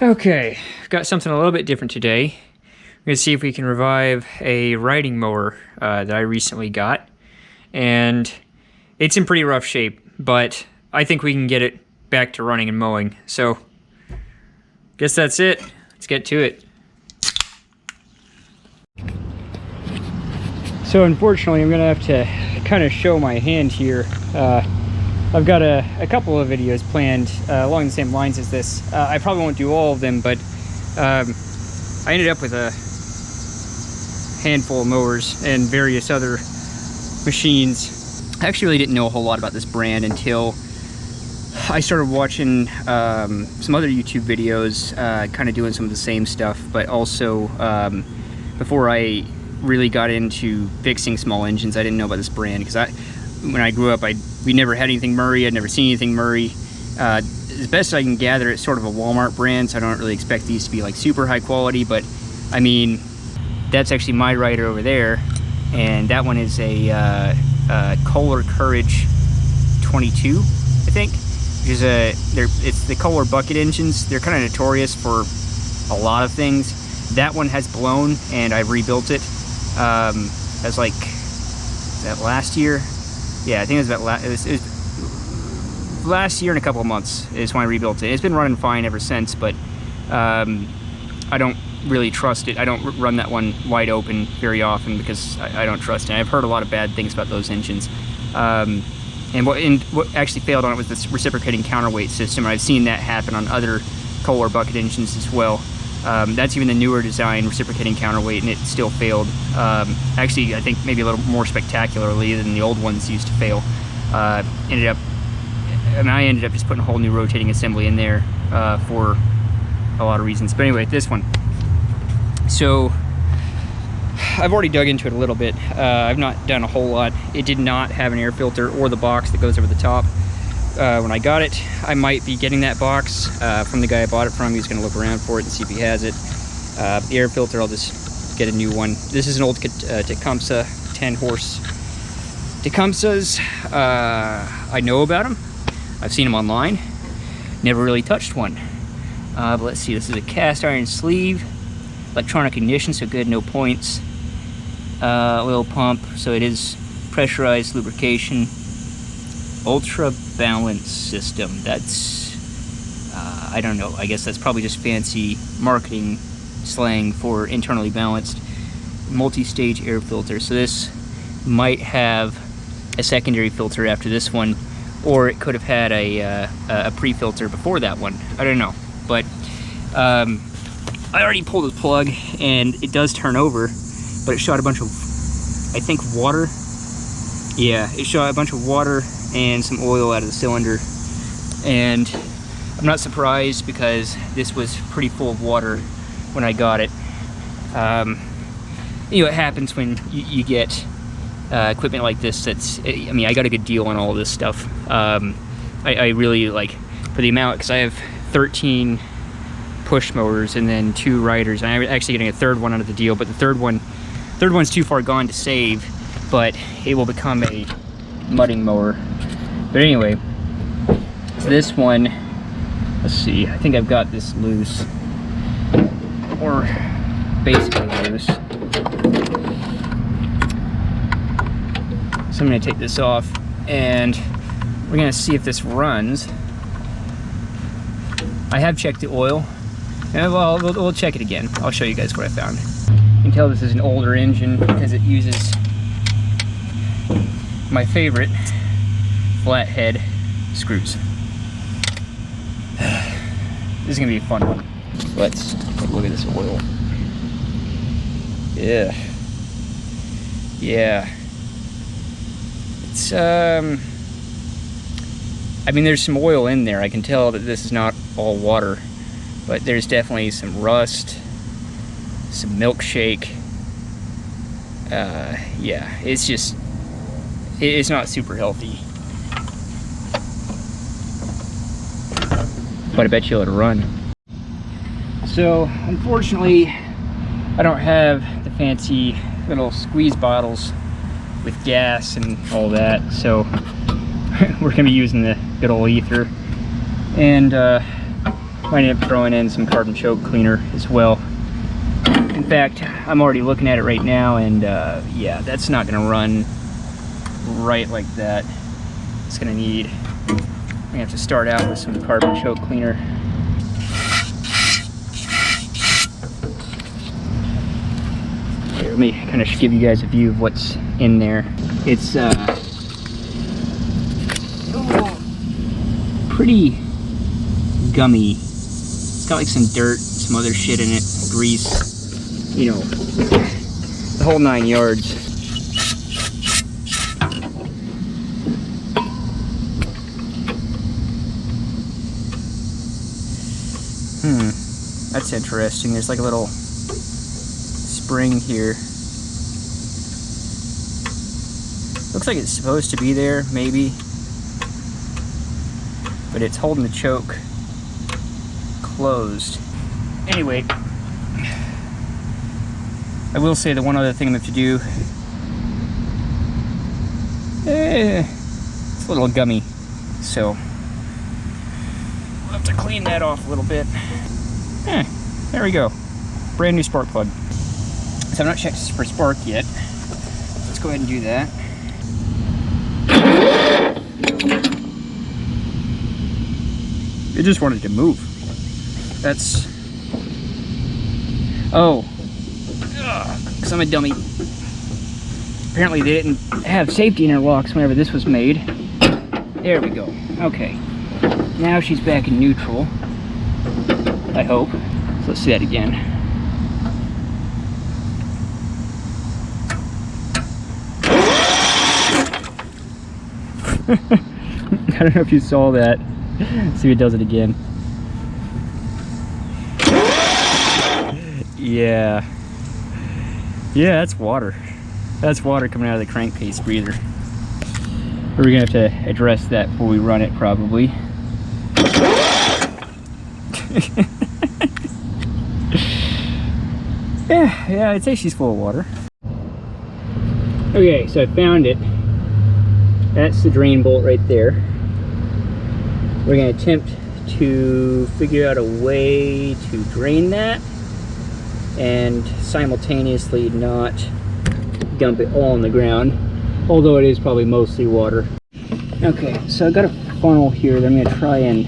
Okay, I've got something a little bit different today. We're going to see if we can revive a riding mower that I recently got. And it's in pretty rough shape, but I think we can get it back to running and mowing. So, guess that's it. Let's get to it. So unfortunately, I'm going to have to kind of show my hand here. I've got a couple of videos planned along the same lines as this. I probably won't do all of them, but I ended up with a handful of mowers and various other machines. I actually really didn't know a whole lot about this brand until I started watching some other YouTube videos kind of doing some of the same stuff, but also before I really got into fixing small engines, I didn't know about this brand because when I grew up, we never had anything Murray. I'd never seen anything Murray. As best I can gather, it's sort of a Walmart brand, so I don't really expect these to be like super high quality, but I mean, that's actually my rider over there, and that one is a Kohler Courage 22, I think, which is it's the Kohler bucket engines. They're kind of notorious for a lot of things. That one has blown, and I rebuilt it. As like, that last year? Yeah, I think it was about it was last year and a couple of months is when I rebuilt it. It's been running fine ever since, but I don't really trust it. I don't run that one wide open very often because I don't trust it. I've heard a lot of bad things about those engines. And what actually failed on it was this reciprocating counterweight system. I've seen that happen on other Kohler bucket engines as well. That's even the newer design, reciprocating counterweight, and it still failed. Actually, I think maybe a little more spectacularly than the old ones used to fail. I ended up just putting a whole new rotating assembly in there for a lot of reasons. But anyway, this one. So, I've already dug into it a little bit. I've not done a whole lot. It did not have an air filter or the box that goes over the top. When I got it, I might be getting that box from the guy I bought it from. He's going to look around for it and see if he has it. The air filter, I'll just get a new one. This is an old Tecumseh 10-horse Tecumsehs. I know about them. I've seen them online. Never really touched one. But let's see, this is a cast iron sleeve. Electronic ignition, so good, no points. Oil pump, so it is pressurized lubrication. Ultra balance system. That's I don't know, I guess that's probably just fancy marketing slang for internally balanced. Multi-stage air filter, so this might have a secondary filter after this one, or it could have had a pre-filter before that one. I don't know, but I already pulled the plug and it does turn over, but it shot a bunch of, I think, water. Yeah, it shot a bunch of water and some oil out of the cylinder, and I'm not surprised because this was pretty full of water when I got it. You know, it happens when you get equipment like this. I mean, I got a good deal on all of this stuff. I really, like, for the amount, because I have 13 push mowers and then 2 riders, and I'm actually getting a third one out of the deal, but the third one's too far gone to save, but it will become a mudding mower. But anyway, so this one, let's see, I think I've got this loose, or basically loose. So I'm going to take this off and we're going to see if this runs. I have checked the oil, and well, we'll check it again. I'll show you guys what I found. You can tell this is an older engine because it uses my favorite flathead screws. This is gonna be a fun one. Let's take a look at this oil. Yeah. It's I mean, there's some oil in there. I can tell that this is not all water, but there's definitely some rust, some milkshake. Yeah, it's not super healthy. But I bet you it'll run. So, unfortunately, I don't have the fancy little squeeze bottles with gas and all that, so we're gonna be using the good old ether. And Might end up throwing in some carbon choke cleaner as well. In fact, I'm already looking at it right now, and yeah, that's not gonna run right like that. It's gonna need, we have to start out with some carbon choke cleaner. Here, let me kind of give you guys a view of what's in there. It's pretty gummy. It's got like some dirt, some other shit in it, grease, you know, the whole 9 yards. That's interesting. There's like a little spring here. Looks like it's supposed to be there, maybe, but it's holding the choke closed. Anyway, I will say the one other thing I'm going to do, it's a little gummy, so we'll have to clean that off a little bit. There we go. Brand new spark plug. So I've not checked for spark yet. Let's go ahead and do that. It just wanted to move. That's... oh. Because I'm a dummy. Apparently they didn't have safety interlocks whenever this was made. There we go. Okay. Now she's back in neutral. I hope. So let's see that again. I don't know if you saw that. Let's see if it does it again. Yeah. Yeah, that's water. That's water coming out of the crankcase breather. We're gonna have to address that before we run it, probably. Yeah, I'd say she's full of water. Okay, so I found it. That's the drain bolt right there. We're going to attempt to figure out a way to drain that and simultaneously not dump it all on the ground, although it is probably mostly water. Okay, so I've got a funnel here that I'm going to try and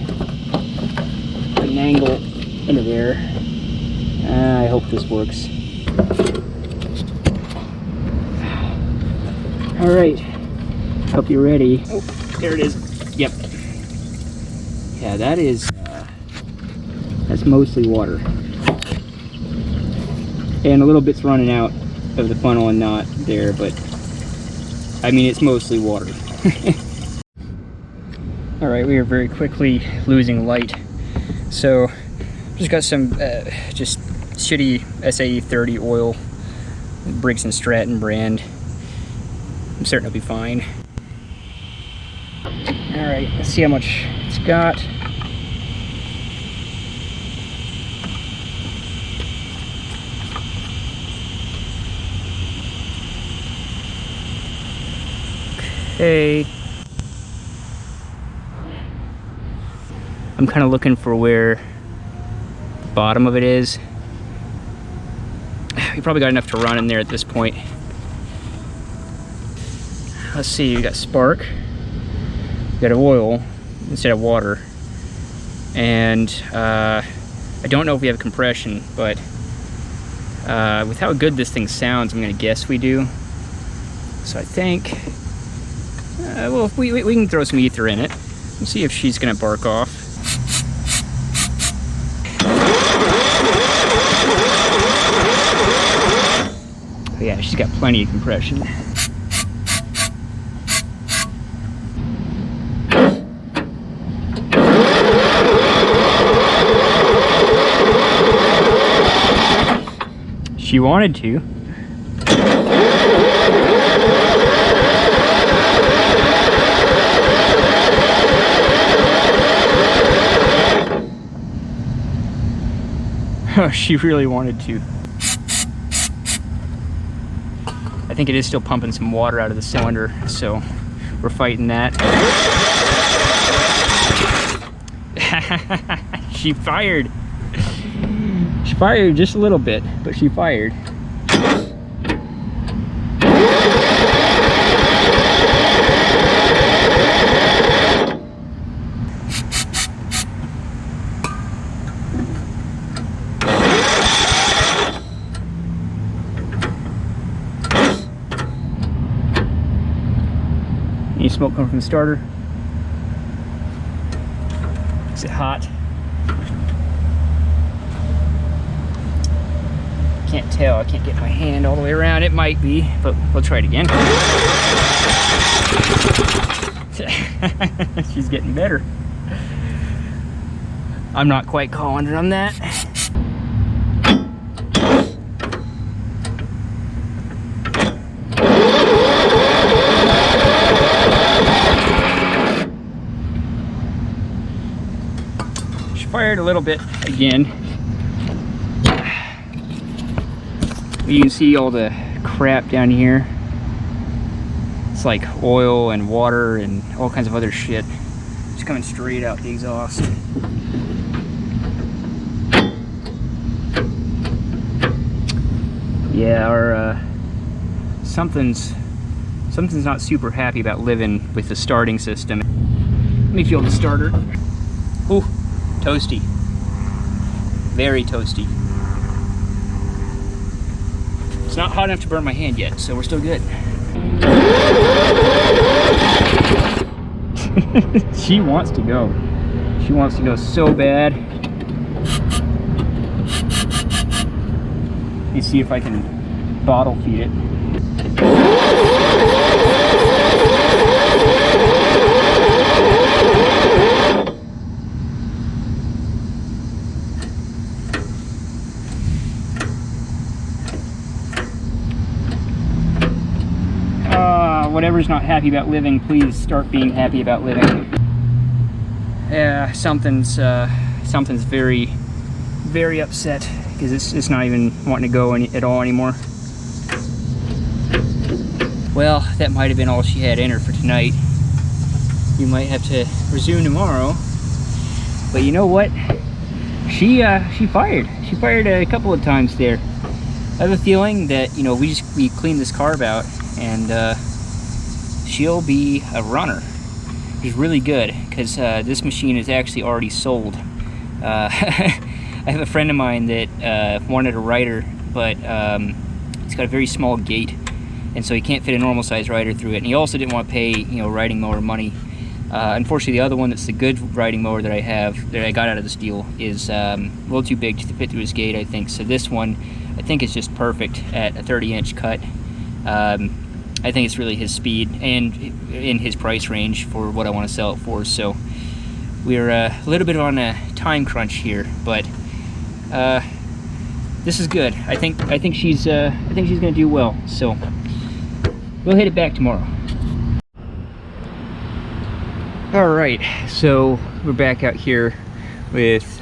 angle into there. I hope this works. All right, hope you're ready. Oh, there it is. Yep. Yeah, that is, that's mostly water. And a little bit's running out of the funnel and not there, but I mean, it's mostly water. All right, we are very quickly losing light. So, just got some just shitty SAE 30 oil, Briggs & Stratton brand. I'm certain it'll be fine. All right, let's see how much it's got. Okay. I'm kind of looking for where the bottom of it is. We probably got enough to run in there at this point. Let's see, you got spark, you got oil instead of water, and I don't know if we have compression, but with how good this thing sounds, I'm gonna guess we do. So I think, well, we can throw some ether in it and see if she's gonna bark off. Oh yeah, she's got plenty of compression. She wanted to. Oh, she really wanted to. I think it is still pumping some water out of the cylinder, so we're fighting that. She fired. She fired just a little bit, but she fired. Any smoke coming from the starter? Is it hot? Can't tell. I can't get my hand all the way around. It might be, but we'll try it again. She's getting better. I'm not quite calling her on that. Fired a little bit again. You can see all the crap down here. It's like oil and water and all kinds of other shit. It's coming straight out the exhaust. Yeah, our something's not super happy about living with the starting system. Let me feel the starter. Ooh. Toasty. Very toasty. It's not hot enough to burn my hand yet, so we're still good. She wants to go. She wants to go so bad. Let me see if I can bottle feed it. Whatever's not happy about living, please start being happy about living. Yeah, something's very, very upset because it's not even wanting to go at all anymore. Well, that might have been all she had in her for tonight. You might have to resume tomorrow. But you know what? She fired. She fired a couple of times there. I have a feeling that, you know, we cleaned this carb out and she'll be a runner. Which is really good because this machine is actually already sold. I have a friend of mine that wanted a rider, but it's got a very small gate, and so he can't fit a normal size rider through it. And he also didn't want to pay, you know, riding mower money. Unfortunately, the other one that's the good riding mower that I have, that I got out of this deal, is a little too big to fit through his gate, I think. So this one, I think, is just perfect at a 30-inch cut. I think it's really his speed and in his price range for what I want to sell it for. So we're a little bit on a time crunch here, but this is good. I think she's gonna do well. So we'll hit it back tomorrow. All right, so we're back out here with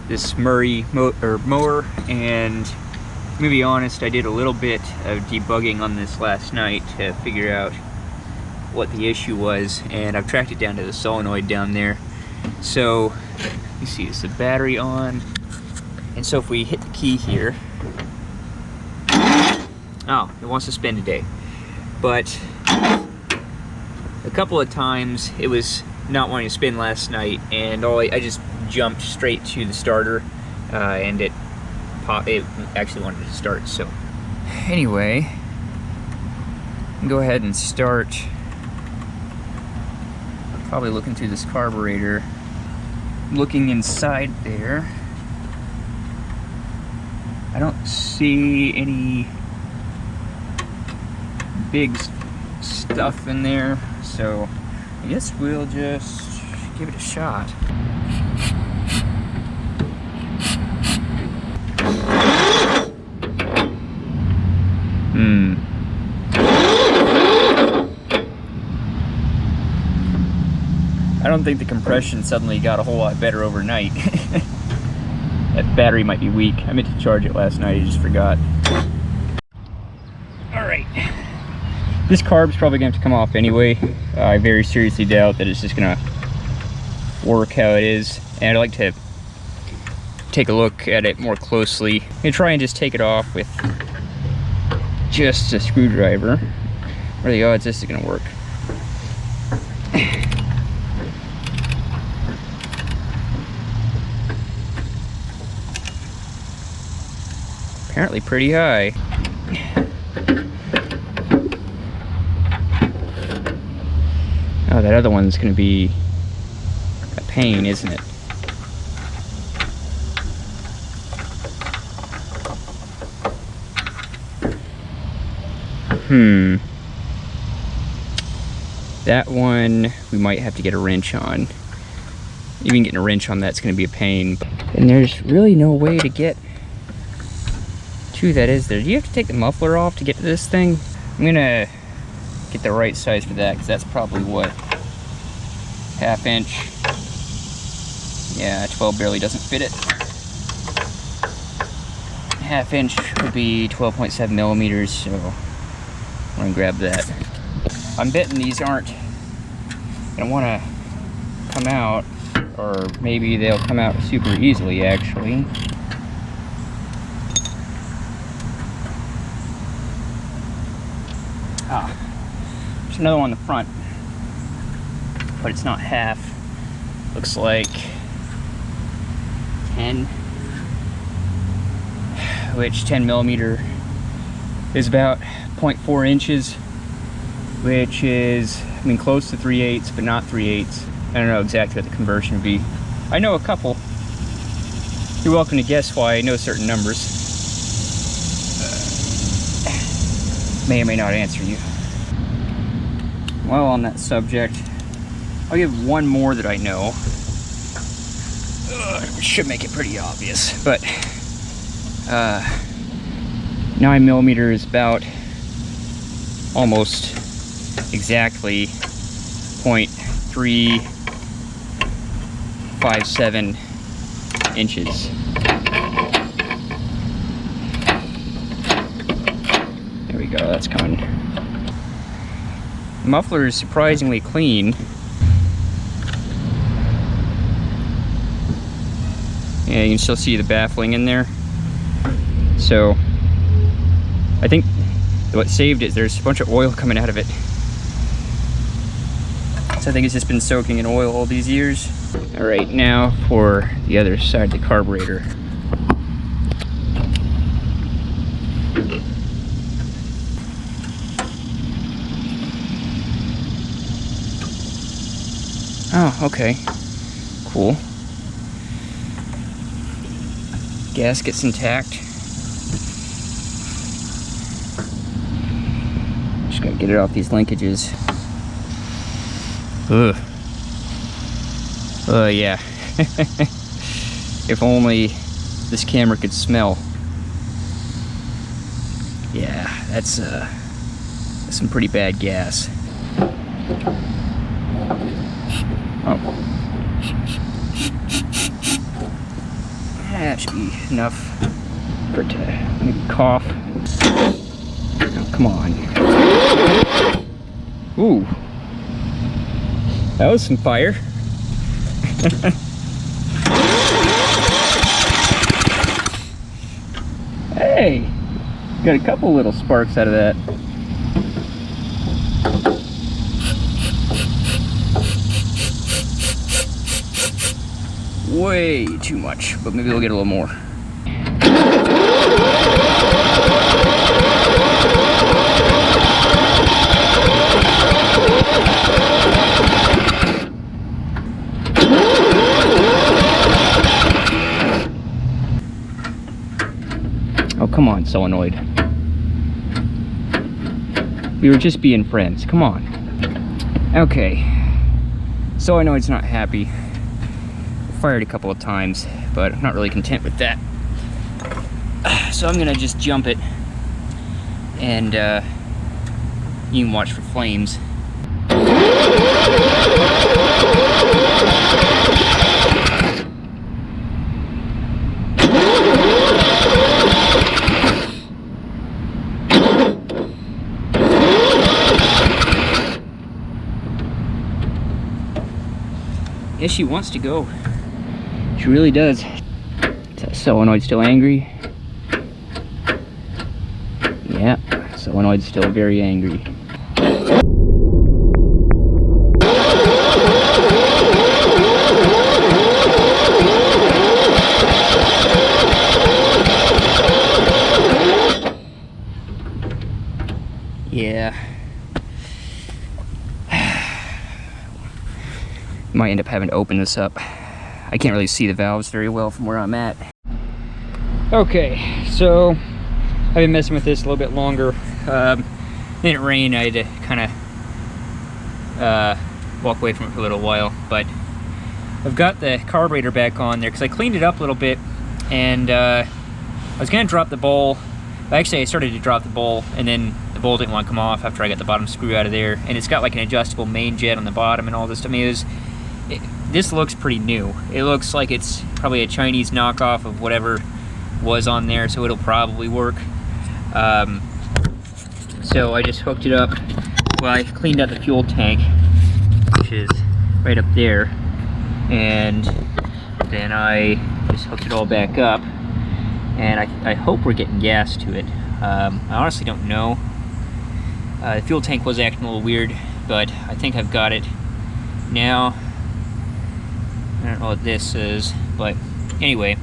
this mower, and to be honest, I did a little bit of debugging on this last night to figure out what the issue was, and I've tracked it down to the solenoid down there. So you see, is the battery on? And so if we hit the key here, oh, it wants to spin today. But a couple of times it was not wanting to spin last night, and I just jumped straight to the starter, and it actually wanted to start. So anyway, go ahead and start. Probably looking through this carburetor, looking inside there. I don't see any big stuff in there, so I guess we'll just give it a shot. I don't think the compression suddenly got a whole lot better overnight. That battery might be weak. I meant to charge it last night, I just forgot. Alright. This carb's probably going to have to come off anyway. I very seriously doubt that it's just going to work how it is. And I'd like to take a look at it more closely. I'm gonna try and just take it off with just a screwdriver. What are the odds this is gonna work? Apparently pretty high. Oh, that other one's gonna be a pain, isn't it? That one we might have to get a wrench on. Even getting a wrench on that's gonna be a pain. And there's really no way to get to that, is there? Do you have to take the muffler off to get to this thing? I'm gonna get the right size for that, because that's probably what, 1/2 inch. Yeah, 12 barely doesn't fit it. 1/2 inch would be 12.7 millimeters, so I'm gonna grab that. I'm betting these aren't gonna wanna come out, or maybe they'll come out super easily actually. Ah, there's another one in the front, but it's not half. Looks like 10, which 10 millimeter is about 0.4 inches, which is, I mean, close to 3/8, but not 3/8. I don't know exactly what the conversion would be. I know a couple. You're welcome to guess why I know certain numbers. May or may not answer you. While on that subject, I'll give one more that I know. Should make it pretty obvious, but 9 millimeter is about almost exactly 0.357 inches. There we go, that's coming. The muffler is surprisingly clean. Yeah, you can still see the baffling in there. So I think what saved it, there's a bunch of oil coming out of it. So I think it's just been soaking in oil all these years. All right, now for the other side, the carburetor. Oh, okay, cool. Gasket's intact. Just gotta get it off these linkages. Ugh. Yeah. If only this camera could smell. Yeah, that's some pretty bad gas. Oh. That should be enough for it to maybe cough. Oh, come on. Ooh. That was some fire. Hey, got a couple little sparks out of that. Way too much, but maybe we'll get a little more. Oh, come on, solenoid. We were just being friends, come on. Okay, solenoid's not happy. Fired a couple of times, but I'm not really content with that. So I'm gonna just jump it, and you can watch for flames. Yeah, she wants to go. She really does. Is that solenoid still angry? Yeah, solenoid's still very angry. Yeah. Might end up having to open this up. I can't really see the valves very well from where I'm at. Okay, so I've been messing with this a little bit longer. Didn't rain, I had to kind of walk away from it for a little while, but I've got the carburetor back on there because I cleaned it up a little bit, and I was gonna drop the bowl. Actually, I started to drop the bowl, and then the bowl didn't want to come off after I got the bottom screw out of there, and it's got like an adjustable main jet on the bottom and all this. I mean, this looks pretty new. It looks like it's probably a Chinese knockoff of whatever was on there, so it'll probably work. So I just hooked it up. Well, I cleaned out the fuel tank, which is right up there, and then I just hooked it all back up, and I hope we're getting gas to it. I honestly don't know. The fuel tank was acting a little weird, but I think I've got it now. I don't know what this is, but anyway.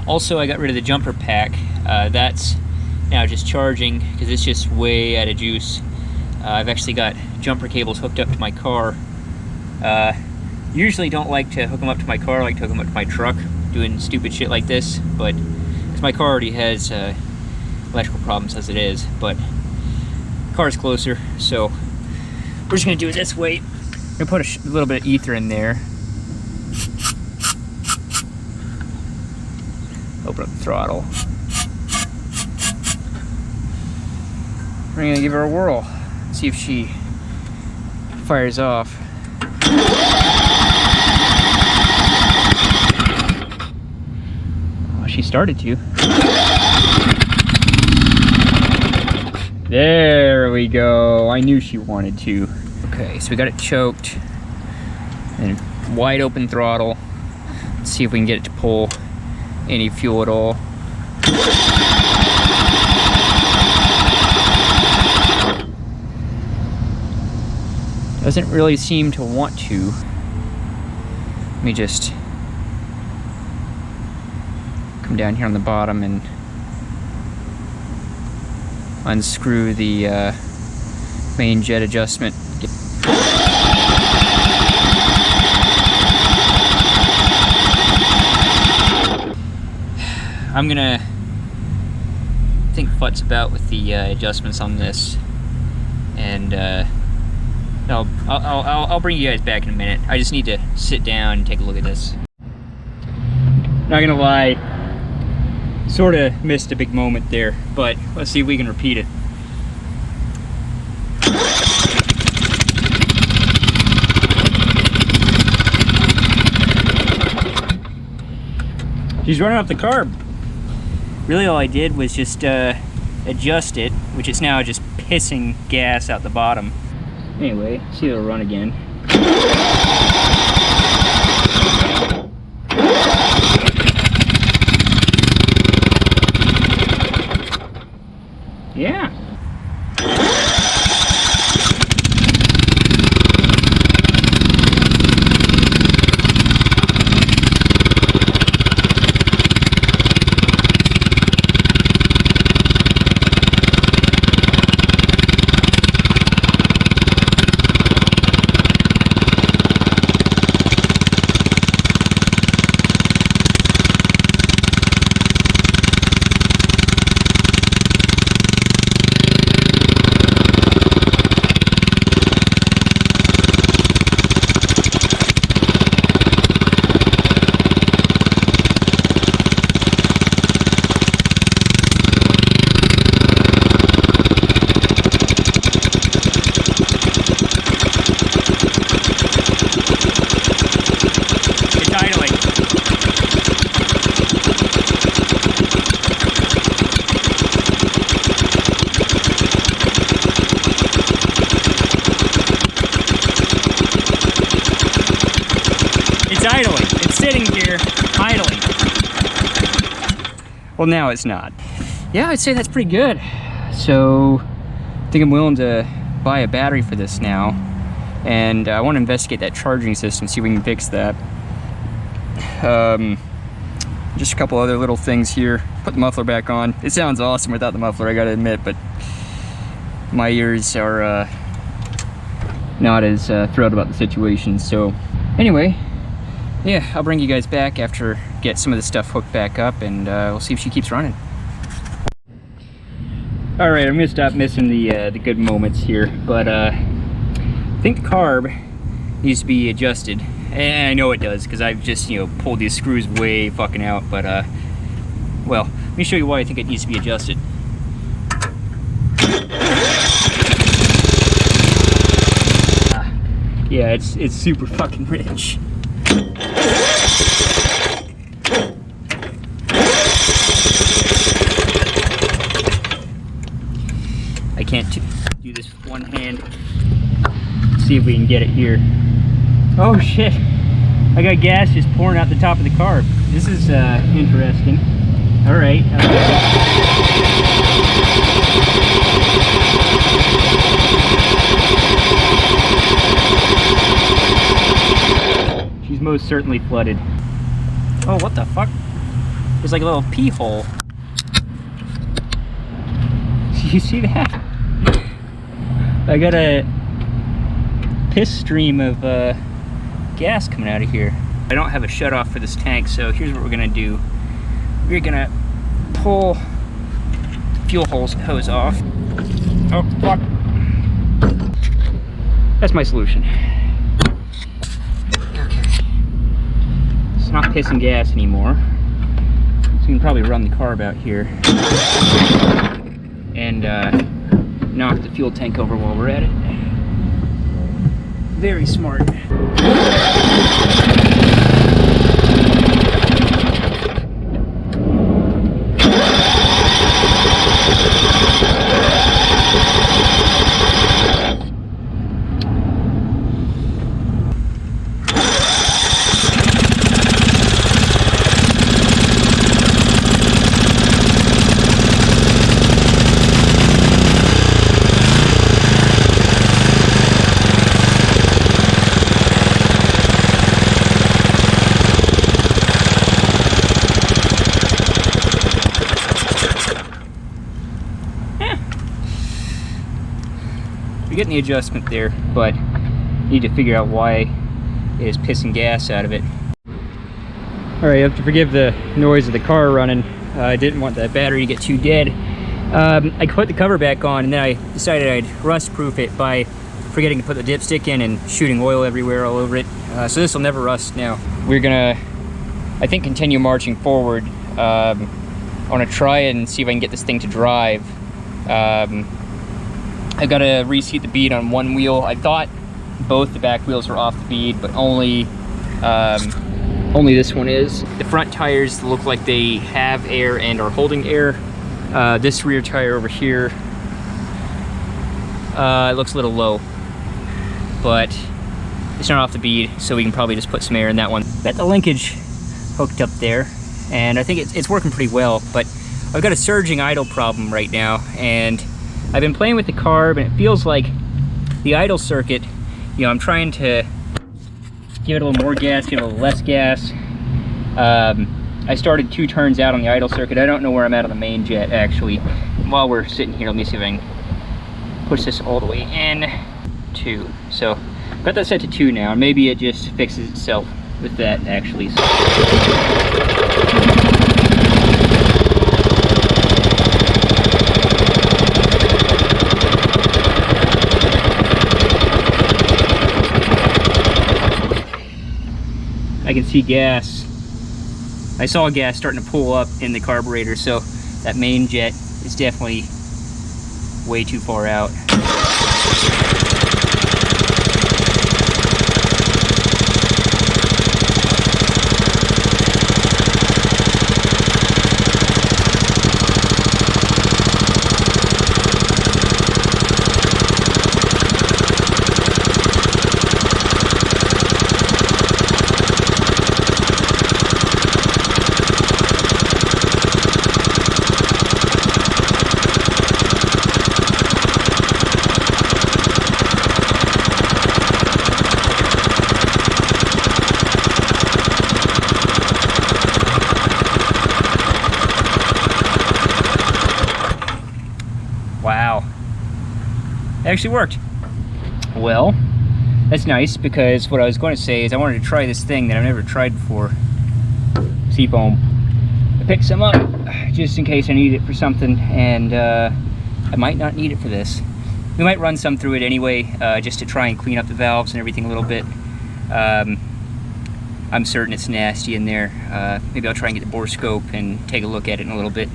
Also, I got rid of the jumper pack. That's now just charging because it's just way out of juice. I've actually got jumper cables hooked up to my car. Usually don't like to hook them up to my car, I like to hook them up to my truck, doing stupid shit like this, but because my car already has electrical problems as it is, but the car's closer, so we're just gonna do it this way. I'm gonna put a little bit of ether in there. Open up the throttle. We're gonna give her a whirl, see if she fires off. Oh, she started to. There we go. I knew she wanted to. Okay, so we got it choked and wide open throttle. Let's see if we can get it to pull any fuel at all. Doesn't really seem to want to. Let me just come down here on the bottom and unscrew the main jet adjustment. I'm gonna think futz about with the adjustments on this, and I'll bring you guys back in a minute. I just need to sit down and take a look at this. Not gonna lie, sort of missed a big moment there, but let's see if we can repeat it. She's running off the carb. Really all I did was just adjust it, which is now just pissing gas out the bottom. Anyway, see it'll run again. Yeah. sitting here idling. Well, now it's not. Yeah, I'd say that's pretty good. So I think I'm willing to buy a battery for this now, and I want to investigate that charging system, see if we can fix that. Just a couple other little things here. Put the muffler back on. It sounds awesome without the muffler, I gotta admit, but my ears are not as thrilled about the situation. So anyway, yeah, I'll bring you guys back after get some of the stuff hooked back up, and we'll see if she keeps running. All right, I'm gonna stop missing the good moments here, but I think the carb needs to be adjusted, and I know it does because I've just, you know, pulled these screws way fucking out. But well, let me show you why I think it needs to be adjusted. Yeah, it's super fucking rich. I can't do this with one hand. Let's see if we can get it here. Oh shit! I got gas just pouring out the top of the carb. This is interesting. All right. She's most certainly flooded. Oh, what the fuck? There's like a little pee hole. You see that? I got a piss stream of gas coming out of here. I don't have a shut off for this tank, so here's what we're gonna do. We're gonna pull fuel hose off. Oh fuck! That's my solution. Okay. It's not pissing gas anymore, so we can probably run the carb out here and knock the fuel tank over while we're at it. Very smart. We're getting the adjustment there, but need to figure out why it is pissing gas out of it. All right, you have to forgive the noise of the car running. I didn't want the battery to get too dead. I put the cover back on, and then I decided I'd rust proof it by forgetting to put the dipstick in and shooting oil everywhere all over it. So this will never rust now. We're gonna, I think, continue marching forward. I want to try and see if I can get this thing to drive. I've got to reseat the bead on one wheel. I thought both the back wheels were off the bead, but only this one is. The front tires look like they have air and are holding air. This rear tire over here, it looks a little low, but it's not off the bead, so we can probably just put some air in that one. Got the linkage hooked up there, and I think it's working pretty well, but I've got a surging idle problem right now, and I've been playing with the carb, and it feels like the idle circuit, you know, I'm trying to give it a little more gas, give it a little less gas. I started 2 turns out on the idle circuit. I don't know where I'm at on the main jet, actually. While we're sitting here, let me see if I can push this all the way in. 2. So, got that set to 2 now. Maybe it just fixes itself with that, actually. I can see gas. I saw gas starting to pull up in the carburetor, so that main jet is definitely way too far out. actually worked. Well, that's nice, because what I was going to say is I wanted to try this thing that I've never tried before. Seafoam. I picked some up just in case I need it for something, and I might not need it for this. We might run some through it anyway, just to try and clean up the valves and everything a little bit. I'm certain it's nasty in there. Maybe I'll try and get the bore scope and take a look at it in a little bit.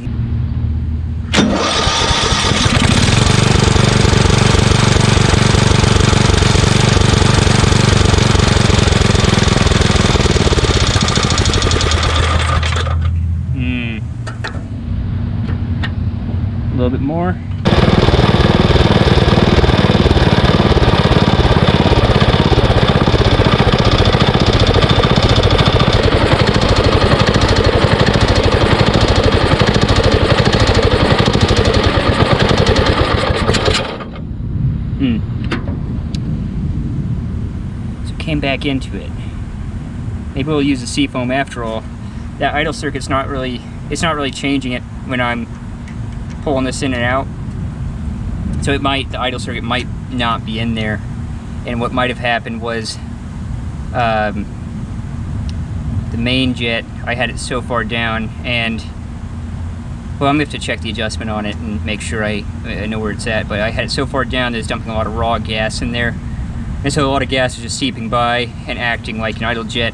A little bit more. So came back into it. Maybe we'll use the seafoam after all. That idle circuit's not really, it's not really changing it when I'm pulling this in and out. So it might, the idle circuit might not be in there. And what might have happened was the main jet, I had it so far down, and well, I'm gonna have to check the adjustment on it and make sure I know where it's at, but I had it so far down that it's dumping a lot of raw gas in there. And so a lot of gas is just seeping by and acting like an idle jet.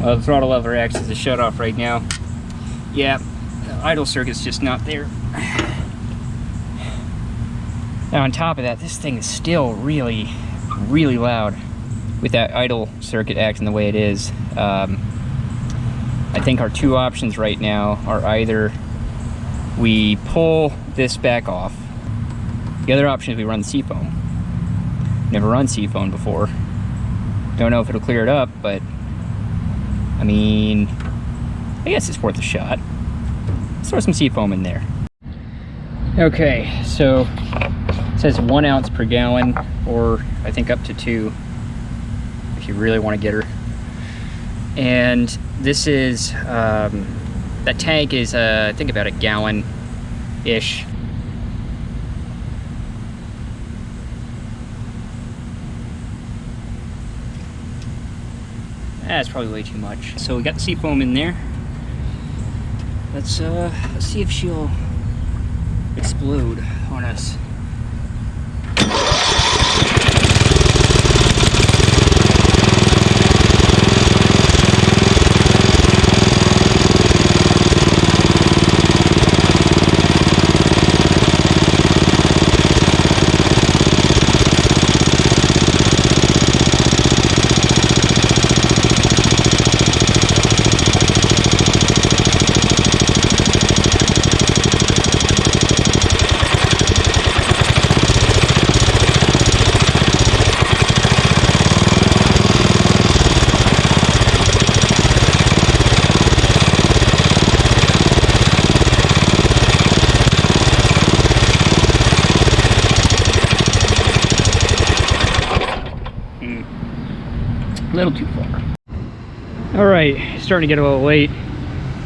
The throttle lever acts as a shut-off right now. Yeah, the idle circuit's just not there. Now on top of that, this thing is still really, really loud with that idle circuit acting the way it is. I think our two options right now are either we pull this back off. The other option is we run seafoam. Never run seafoam before. Don't know if it'll clear it up, but I mean, I guess it's worth a shot. Let's throw some seafoam in there. Okay, so it says 1 ounce per gallon, or I think up to 2 if you really want to get her. And this is, that tank is I think about a gallon-ish. That's probably way too much. So we got the seafoam in there. Let's see if she'll explode on us. A little too far. All right, it's starting to get a little late.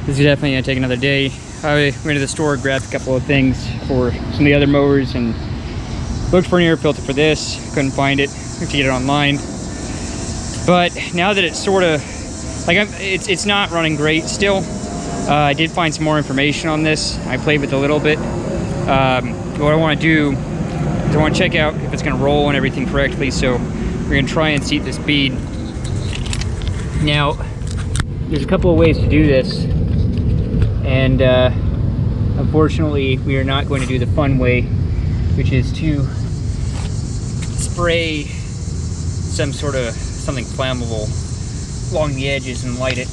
This is definitely gonna take another day. I went to the store, grabbed a couple of things for some of the other mowers, and looked for an air filter for this. Couldn't find it. Have to get it online. But now that it's sort of like it's not running great still. I did find some more information on this. I played with it a little bit. What I want to do is I want to check out if it's going to roll and everything correctly. So we're going to try and seat this bead. Now, there's a couple of ways to do this, and unfortunately, we are not going to do the fun way, which is to spray something flammable along the edges and light it.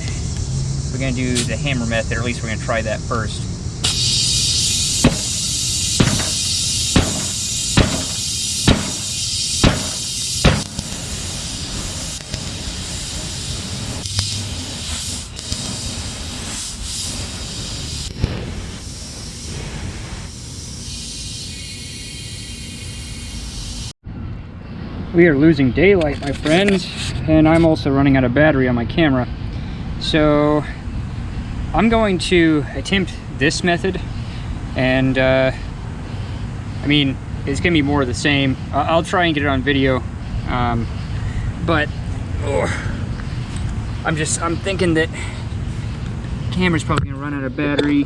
We're going to do the hammer method, or at least we're going to try that first. We are losing daylight, my friends, and I'm also running out of battery on my camera. So I'm going to attempt this method, and I mean, it's gonna be more of the same. I'll try and get it on video, but I'm thinking that the camera's probably gonna run out of battery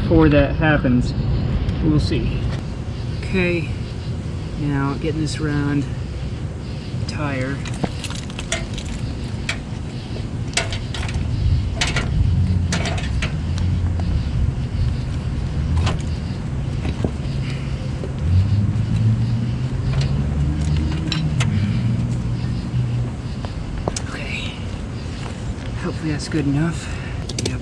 before that happens. We'll see. Okay, now getting this around the tire. Okay, hopefully that's good enough. Yep.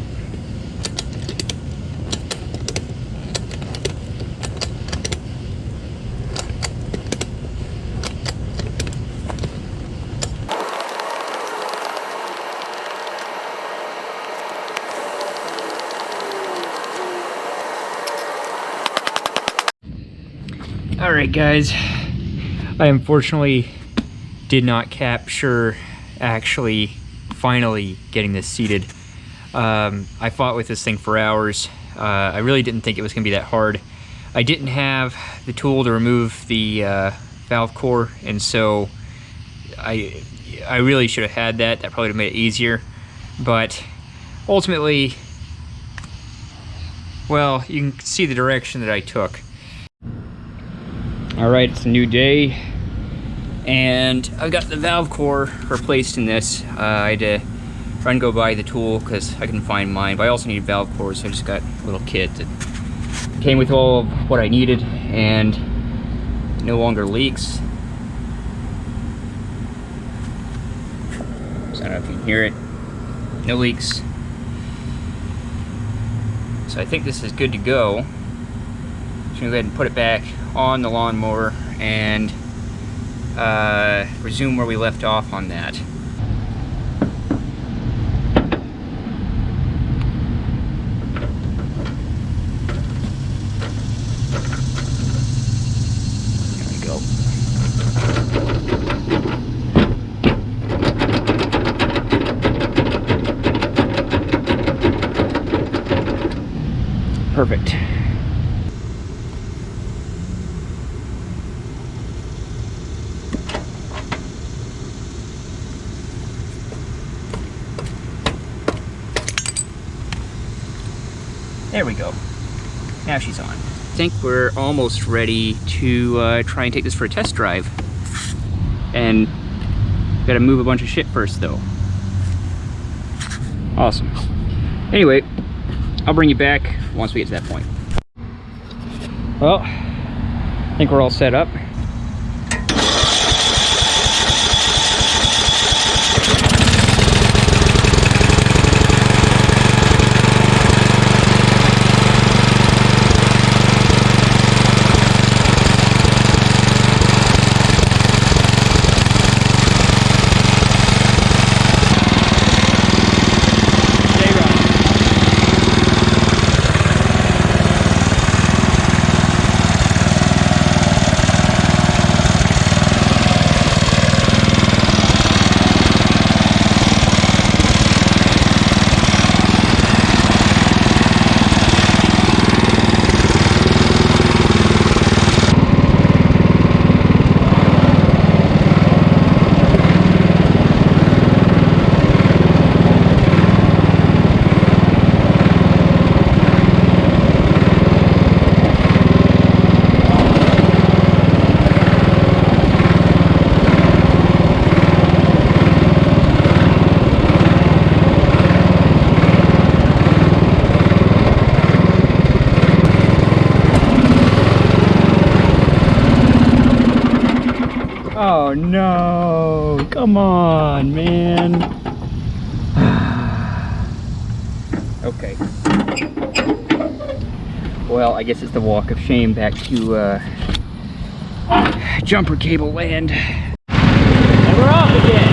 Alright guys, I unfortunately did not capture actually finally getting this seated. I fought with this thing for hours. I really didn't think it was going to be that hard. I didn't have the tool to remove the valve core, and so I really should have had that. That probably would have made it easier. But ultimately, well, you can see the direction that I took. Alright, it's a new day, and I've got the valve core replaced in this. I had to run and go buy the tool because I couldn't find mine, but I also needed valve cores, so I just got a little kit that came with all of what I needed, and no longer leaks. So I don't know if you can hear it. No leaks. So I think this is good to go. So I'm gonna go ahead and put it back on the lawnmower and resume where we left off on that. There we go. Perfect. There we go. Now she's on. I think we're almost ready to try and take this for a test drive. And gotta move a bunch of shit first though. Awesome. Anyway, I'll bring you back once we get to that point. Well, I think we're all set up. Oh no, come on, man. Okay. Well, I guess it's the walk of shame back to jumper cable land. And we're off again.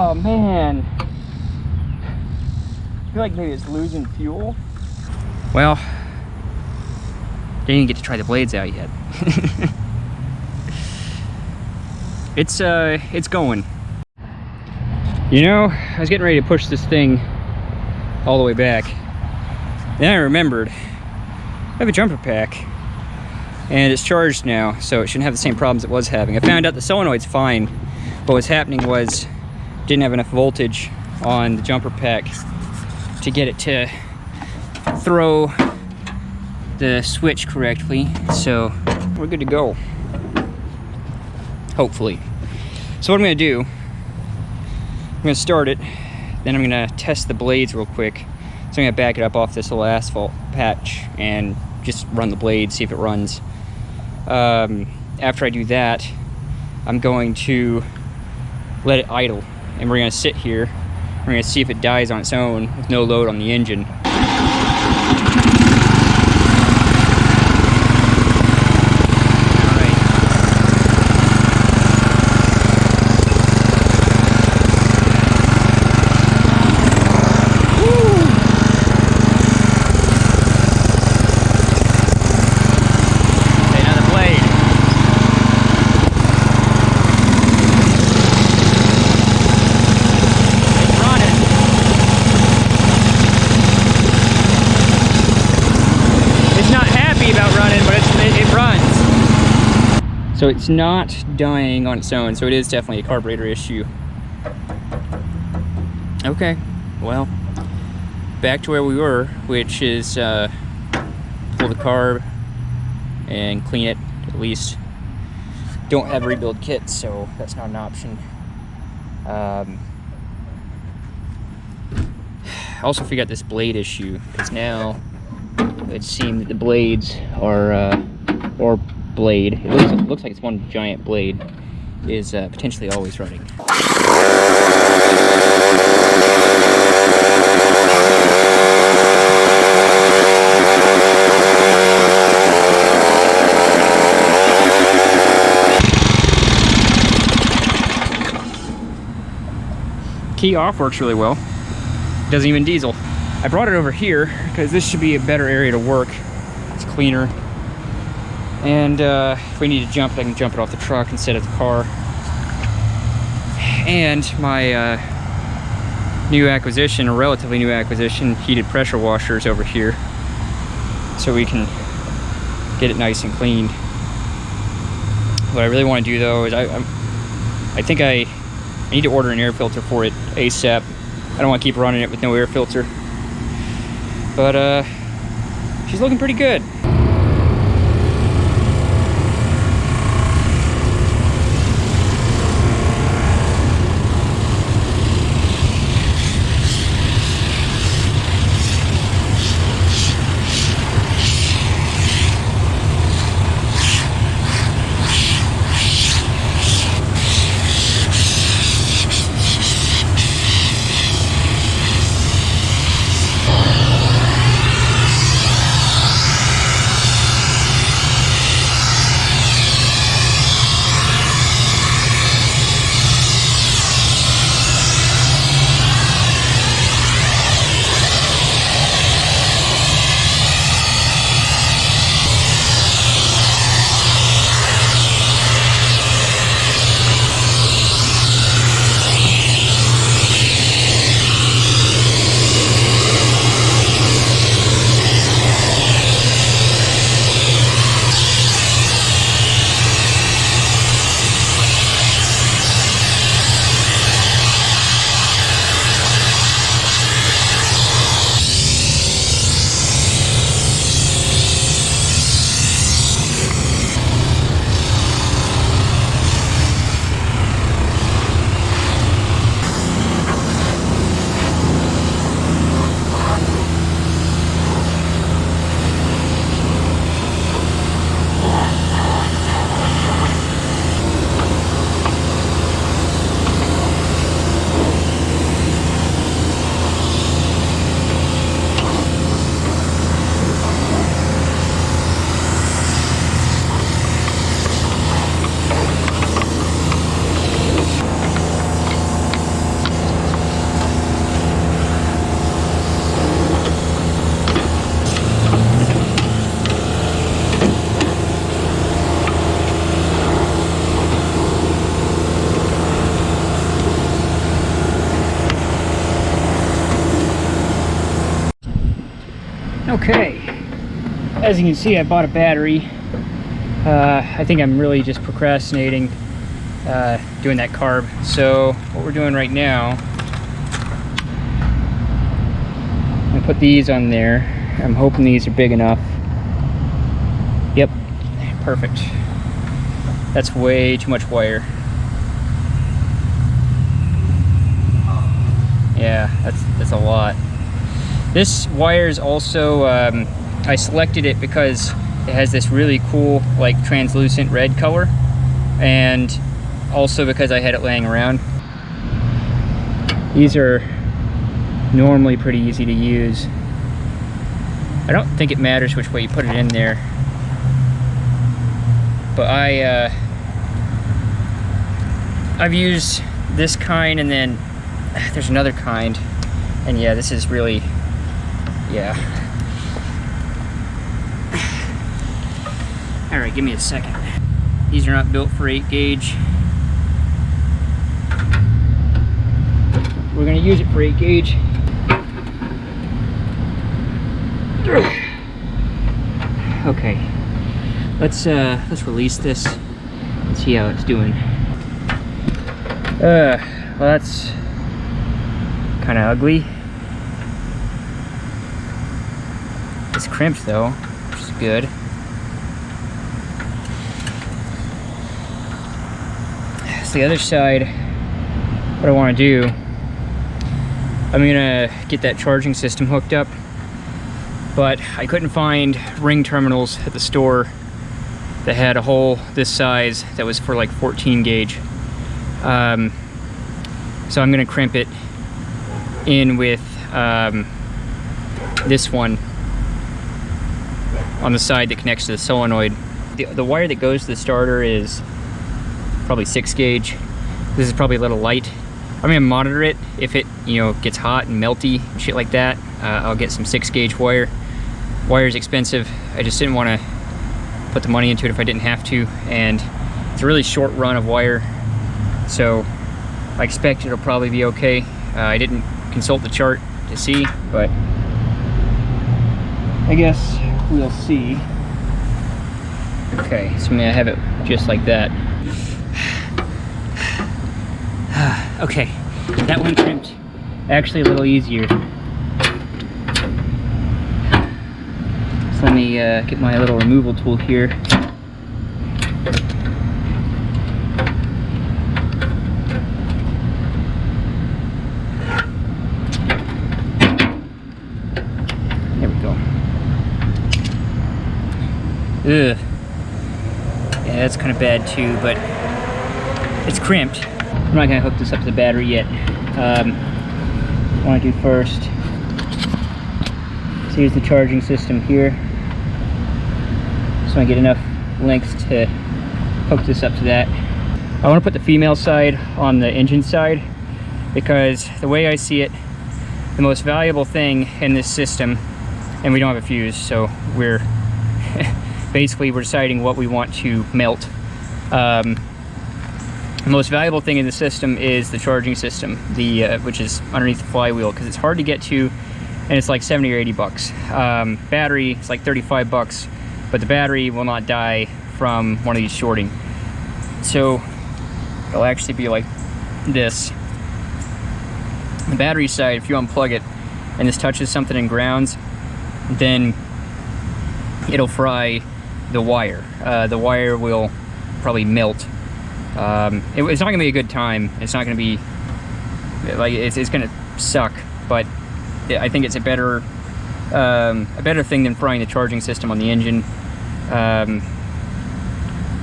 Oh man. I feel like maybe it's losing fuel. Well, didn't even get to try the blades out yet. It's going. You know, I was getting ready to push this thing all the way back. Then I remembered I have a jumper pack and it's charged now, so it shouldn't have the same problems it was having. I found out the solenoid's fine, but what's happening was didn't have enough voltage on the jumper pack to get it to throw the switch correctly, so we're good to go, hopefully. So what I'm gonna do, I'm gonna start it, then I'm gonna test the blades real quick. So I'm gonna back it up off this little asphalt patch and just run the blade, see if it runs. After I do that, I'm going to let it idle, and we're gonna sit here. We're gonna see if it dies on its own with no load on the engine. So it's not dying on its own, so it is definitely a carburetor issue. Okay, well, back to where we were, which is pull the carb and clean it, at least. Don't have rebuild kits, so that's not an option. I also figured out this blade issue, because now it seems that the blades are, or blade, it looks like it's one giant blade, is potentially always running. Key off works really well. Doesn't even diesel. I brought it over here because this should be a better area to work. It's cleaner. And if we need to jump it, I can jump it off the truck instead of the car. And my new acquisition, a relatively new acquisition, heated pressure washers over here, so we can get it nice and clean. What I really want to do though is I think I need to order an air filter for it ASAP. I don't want to keep running it with no air filter. But she's looking pretty good. Okay, as you can see, I bought a battery. I think I'm really just procrastinating doing that carb. So what we're doing right now, I'm gonna put these on there. I'm hoping these are big enough. Yep, perfect. That's way too much wire. Yeah, that's a lot. This wire is also, I selected it because it has this really cool, like, translucent red color, and also because I had it laying around. These are normally pretty easy to use. I don't think it matters which way you put it in there, but I've used this kind, and then there's another kind, and yeah, this is really, yeah. All right, give me a second. These are not built for 8 gauge. We're gonna use it for 8 gauge. Okay, let's release this and see how it's doing. Well, that's kind of ugly. It's crimped though, which is good. So the other side, what I want to do, I'm gonna get that charging system hooked up, but I couldn't find ring terminals at the store that had a hole this size that was for like 14 gauge. So I'm gonna crimp it in with this one on the side that connects to the solenoid. The wire that goes to the starter is probably 6 gauge. This is probably a little light. I'm gonna monitor it. If it, you know, gets hot and melty and shit like that, I'll get some 6 gauge wire. Wire is expensive. I just didn't want to put the money into it if I didn't have to, and it's a really short run of wire, so I expect it'll probably be okay. I didn't consult the chart to see, but I guess we'll see. Okay, so I'm gonna have it just like that. Okay, that one crimped actually a little easier. So let me get my little removal tool here. There we go. Ugh. Yeah, that's kind of bad too, but it's crimped. I'm not gonna hook this up to the battery yet. What I want to do first, so here's the charging system here. So I get enough length to hook this up to that. I want to put the female side on the engine side, because the way I see it, the most valuable thing in this system, and we don't have a fuse, so we're basically we're deciding what we want to melt. The most valuable thing in the system is the charging system, which is underneath the flywheel, because it's hard to get to, and it's like 70 or 80 bucks. Battery, it's like 35 bucks, but the battery will not die from one of these shorting. So it'll actually be like this. The battery side, if you unplug it and this touches something and grounds, then it'll fry the wire. The wire will probably melt. It's not gonna be a good time. It's not gonna be like it's gonna suck, but I think it's a better thing than frying the charging system on the engine.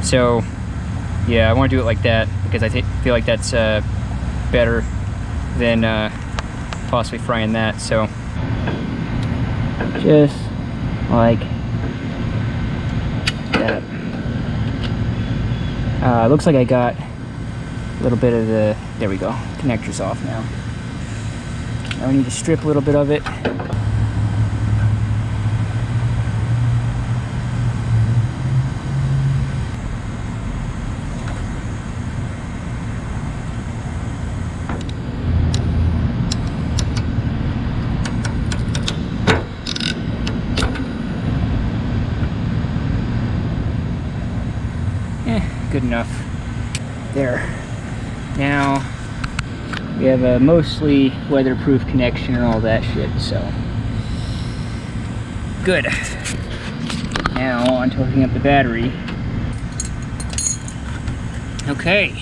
So yeah, I want to do it like that because I feel like that's better than possibly frying that. So just like that. Looks like I got a little bit of the, there we go, connector's off now. Now we need to strip a little bit of it. enough. There. Now we have a mostly weatherproof connection and all that shit, so good. Now on to hooking up the battery. Okay.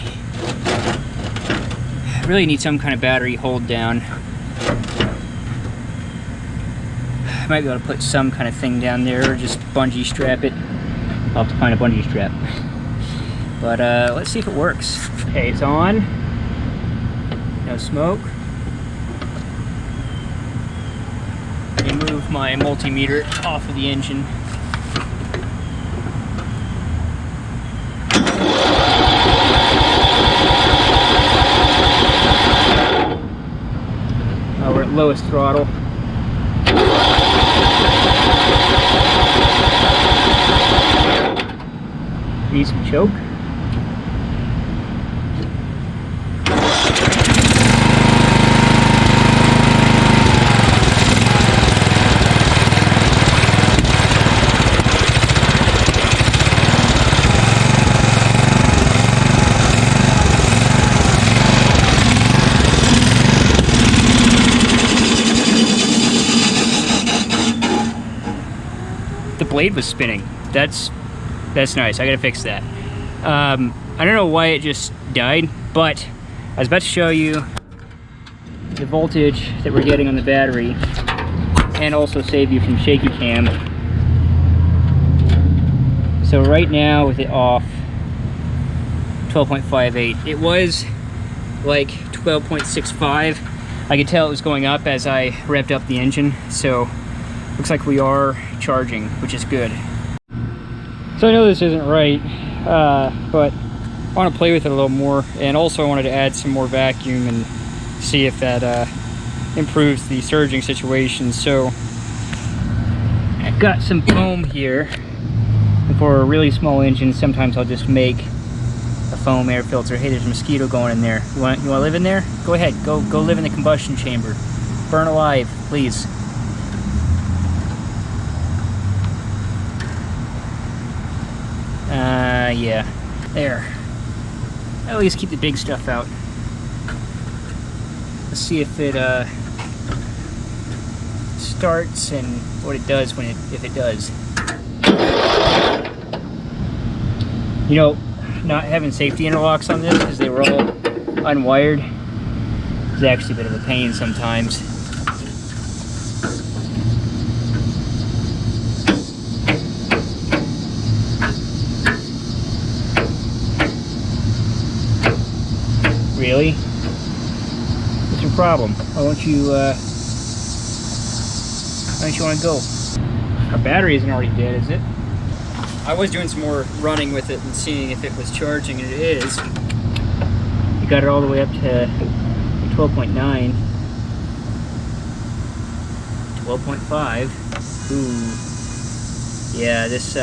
I really need some kind of battery hold down. I might be able to put some kind of thing down there or just bungee strap it. I'll have to find a bungee strap. But let's see if it works. Okay, it's on. No smoke. Remove my multimeter off of the engine. We're at lowest throttle. Need some choke. The blade was spinning. That's nice. I gotta fix that. I don't know why it just died, but I was about to show you the voltage that we're getting on the battery and also save you from shaky cam. So right now with it off, 12.58. It was like 12.65. I could tell it was going up as I revved up the engine, so looks like we are charging, which is good. So I know this isn't right, but I want to play with it a little more, and also I wanted to add some more vacuum and see if that improves the surging situation. So I've got some foam here. And for a really small engine, sometimes I'll just make a foam air filter. Hey, there's a mosquito going in there. You want to live in there? Go ahead, go live in the combustion chamber. Burn alive, please. Yeah, there. At least keep the big stuff out. Let's see if it starts and what it does if it does. You know, not having safety interlocks on this because they were all unwired is actually a bit of a pain sometimes. Really? What's your problem? Why don't you want to go? Our battery isn't already dead, is it? I was doing some more running with it and seeing if it was charging, and it is. You got it all the way up to 12.9. 12.5. Ooh. Yeah, this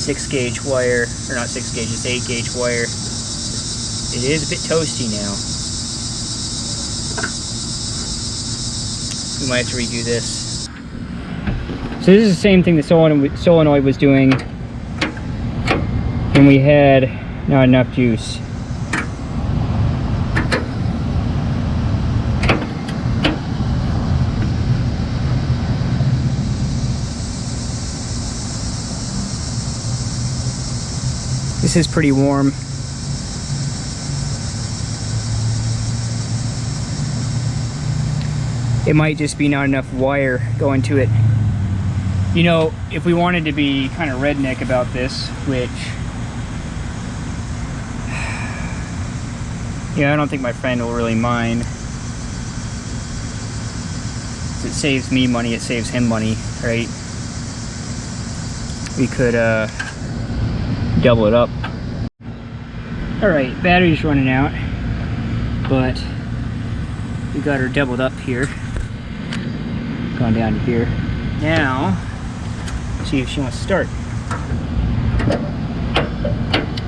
6-gauge wire, or not 6 gauge, it's 8-gauge wire. It is a bit toasty now. We might have to redo this. So this is the same thing the solenoid was doing when we had not enough juice. This is pretty warm. It might just be not enough wire going to it. You know, if we wanted to be kind of redneck about this, which, yeah, I don't think my friend will really mind. It saves me money, it saves him money, right? We could double it up. Alright, battery's running out, but we got her doubled up here. Going down to here. Now, see if she wants to start.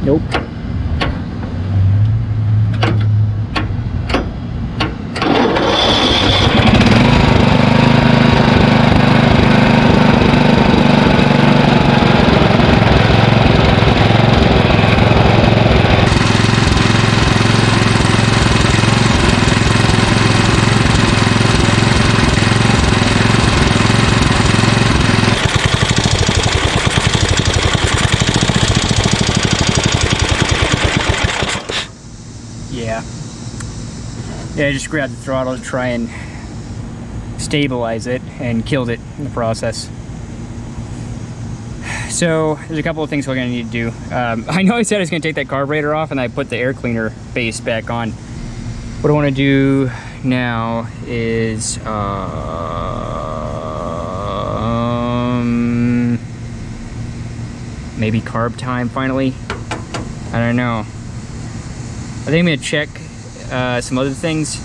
Nope. Yeah, I just grabbed the throttle to try and stabilize it and killed it in the process. So there's a couple of things we're gonna need to do. I know I said I was gonna take that carburetor off and I put the air cleaner base back on. What I wanna do now is maybe carb time finally. I don't know. I think I'm gonna check some other things,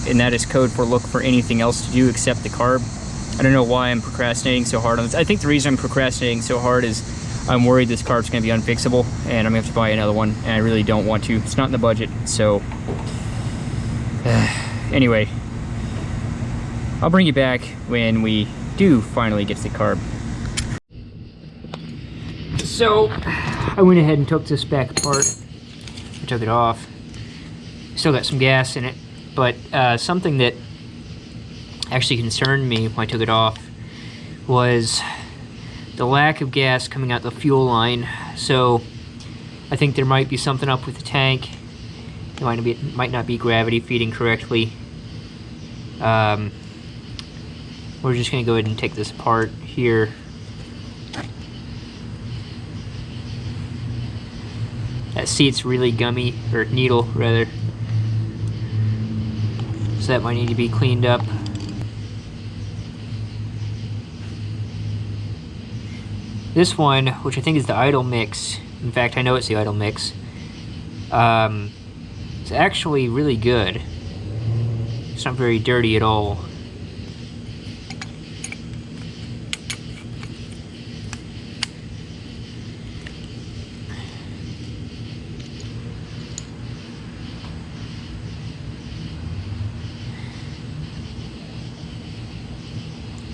and that is code for look for anything else to do except the carb. I don't know why I'm procrastinating so hard on this. I think the reason I'm procrastinating so hard is I'm worried this carb's gonna be unfixable and I'm gonna have to buy another one, and I really don't want to. It's not in the budget, so anyway, I'll bring you back when we do finally get to the carb. So I went ahead and took this back apart. I took it off. Still got some gas in it, but something that actually concerned me when I took it off was the lack of gas coming out the fuel line. So I think there might be something up with the tank. It might not be gravity feeding correctly. We're just gonna go ahead and take this apart here. That seat's really gummy, or needle rather. So that might need to be cleaned up. This one, which I think is the idle mix, in fact I know it's the idle mix, it's actually really good. It's not very dirty at all.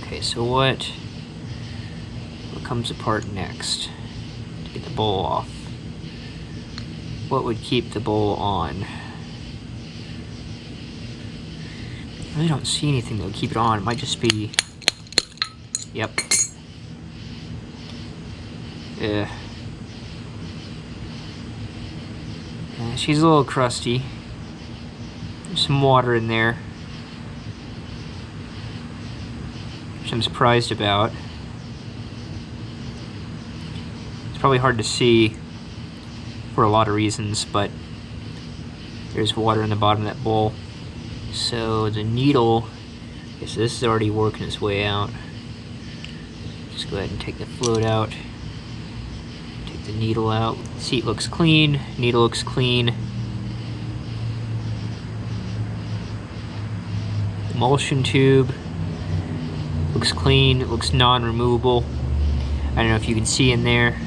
Okay, so what comes apart next to get the bowl off? What would keep the bowl on? I really don't see anything that would keep it on. It might just be... Yep. She's a little crusty. There's some water in there, which I'm surprised about. It's probably hard to see for a lot of reasons, but there's water in the bottom of that bowl. So the needle, okay, so this is already working its way out. Just go ahead and take the fluid out. Take the needle out. Seat looks clean, needle looks clean. Emulsion tube looks clean, it looks non-removable. I don't know if you can see in there,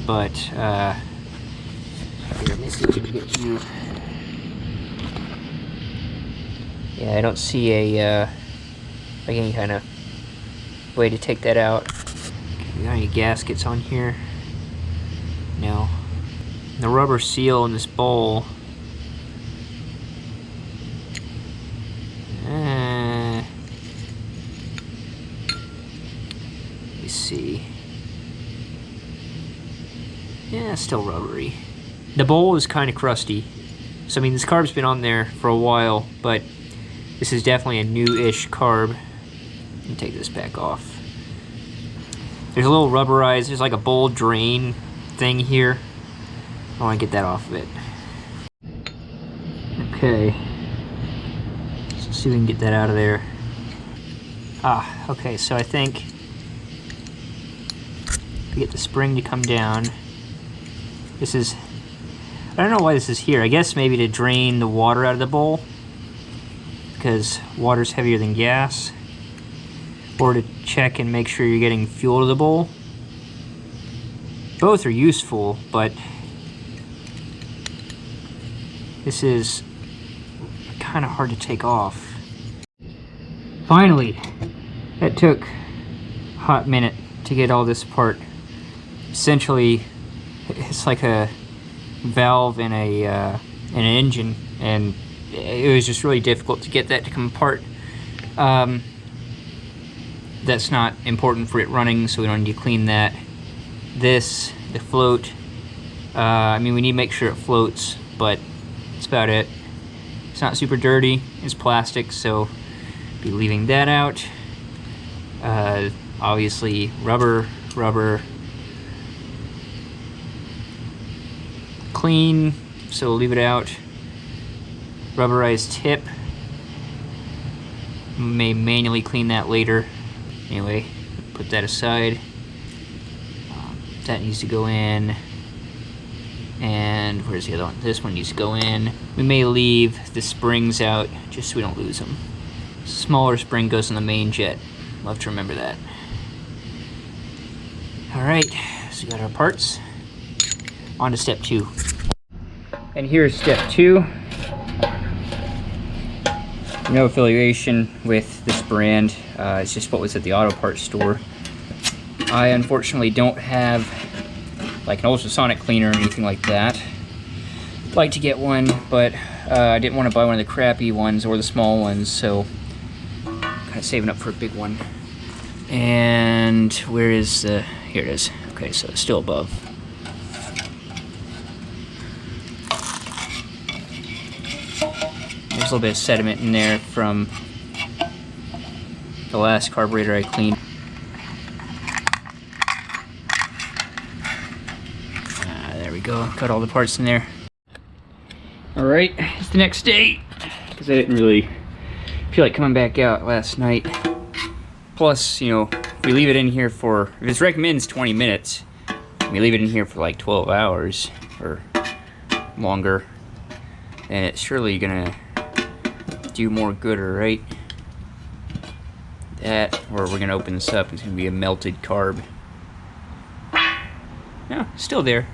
but here, let me see if we can get you. Yeah, I don't see a like any kind of way to take that out. Okay, got any gaskets on here? No. The rubber seal in this bowl. Let me see. Yeah, still rubbery. The bowl is kind of crusty. So I mean, this carb's been on there for a while, but this is definitely a new-ish carb. Let me take this back off. There's a little rubberized, there's like a bowl drain thing here. I want to get that off of it. Okay. Let's see if we can get that out of there. Ah, okay, so I think we get the spring to come down. This is, I don't know why this is here. I guess maybe to drain the water out of the bowl, because water's heavier than gas, or to check and make sure you're getting fuel to the bowl. Both are useful, but this is kind of hard to take off. Finally, that took a hot minute to get all this apart. Essentially, it's like a valve in an engine, and it was just really difficult to get that to come apart. That's not important for it running, so we don't need to clean that. This, the float, I mean, we need to make sure it floats, but that's about it. It's not super dirty. It's plastic, so be leaving that out. Obviously, rubber, clean, so we'll leave it out. Rubberized tip. May manually clean that later. Anyway, put that aside. That needs to go in. And where's the other one? This one needs to go in. We may leave the springs out just so we don't lose them. Smaller spring goes in the main jet. Love to remember that. All right, so we got our parts. On to step 2. And here's step 2. No affiliation with this brand. It's just what was at the auto parts store. I unfortunately don't have like an ultrasonic cleaner or anything like that. I'd like to get one, but I didn't want to buy one of the crappy ones or the small ones, so kind of saving up for a big one. And where is the, here it is. Okay, so it's still above. There's a little bit of sediment in there from the last carburetor I cleaned. There we go, got all the parts in there. Alright, it's the next day, because I didn't really feel like coming back out last night. Plus, you know, if we leave it in here for, if it recommends 20 minutes, we leave it in here for like 12 hours or longer, and it's surely gonna do more good, right? That, or we're gonna open this up, it's gonna be a melted carb. No, still there.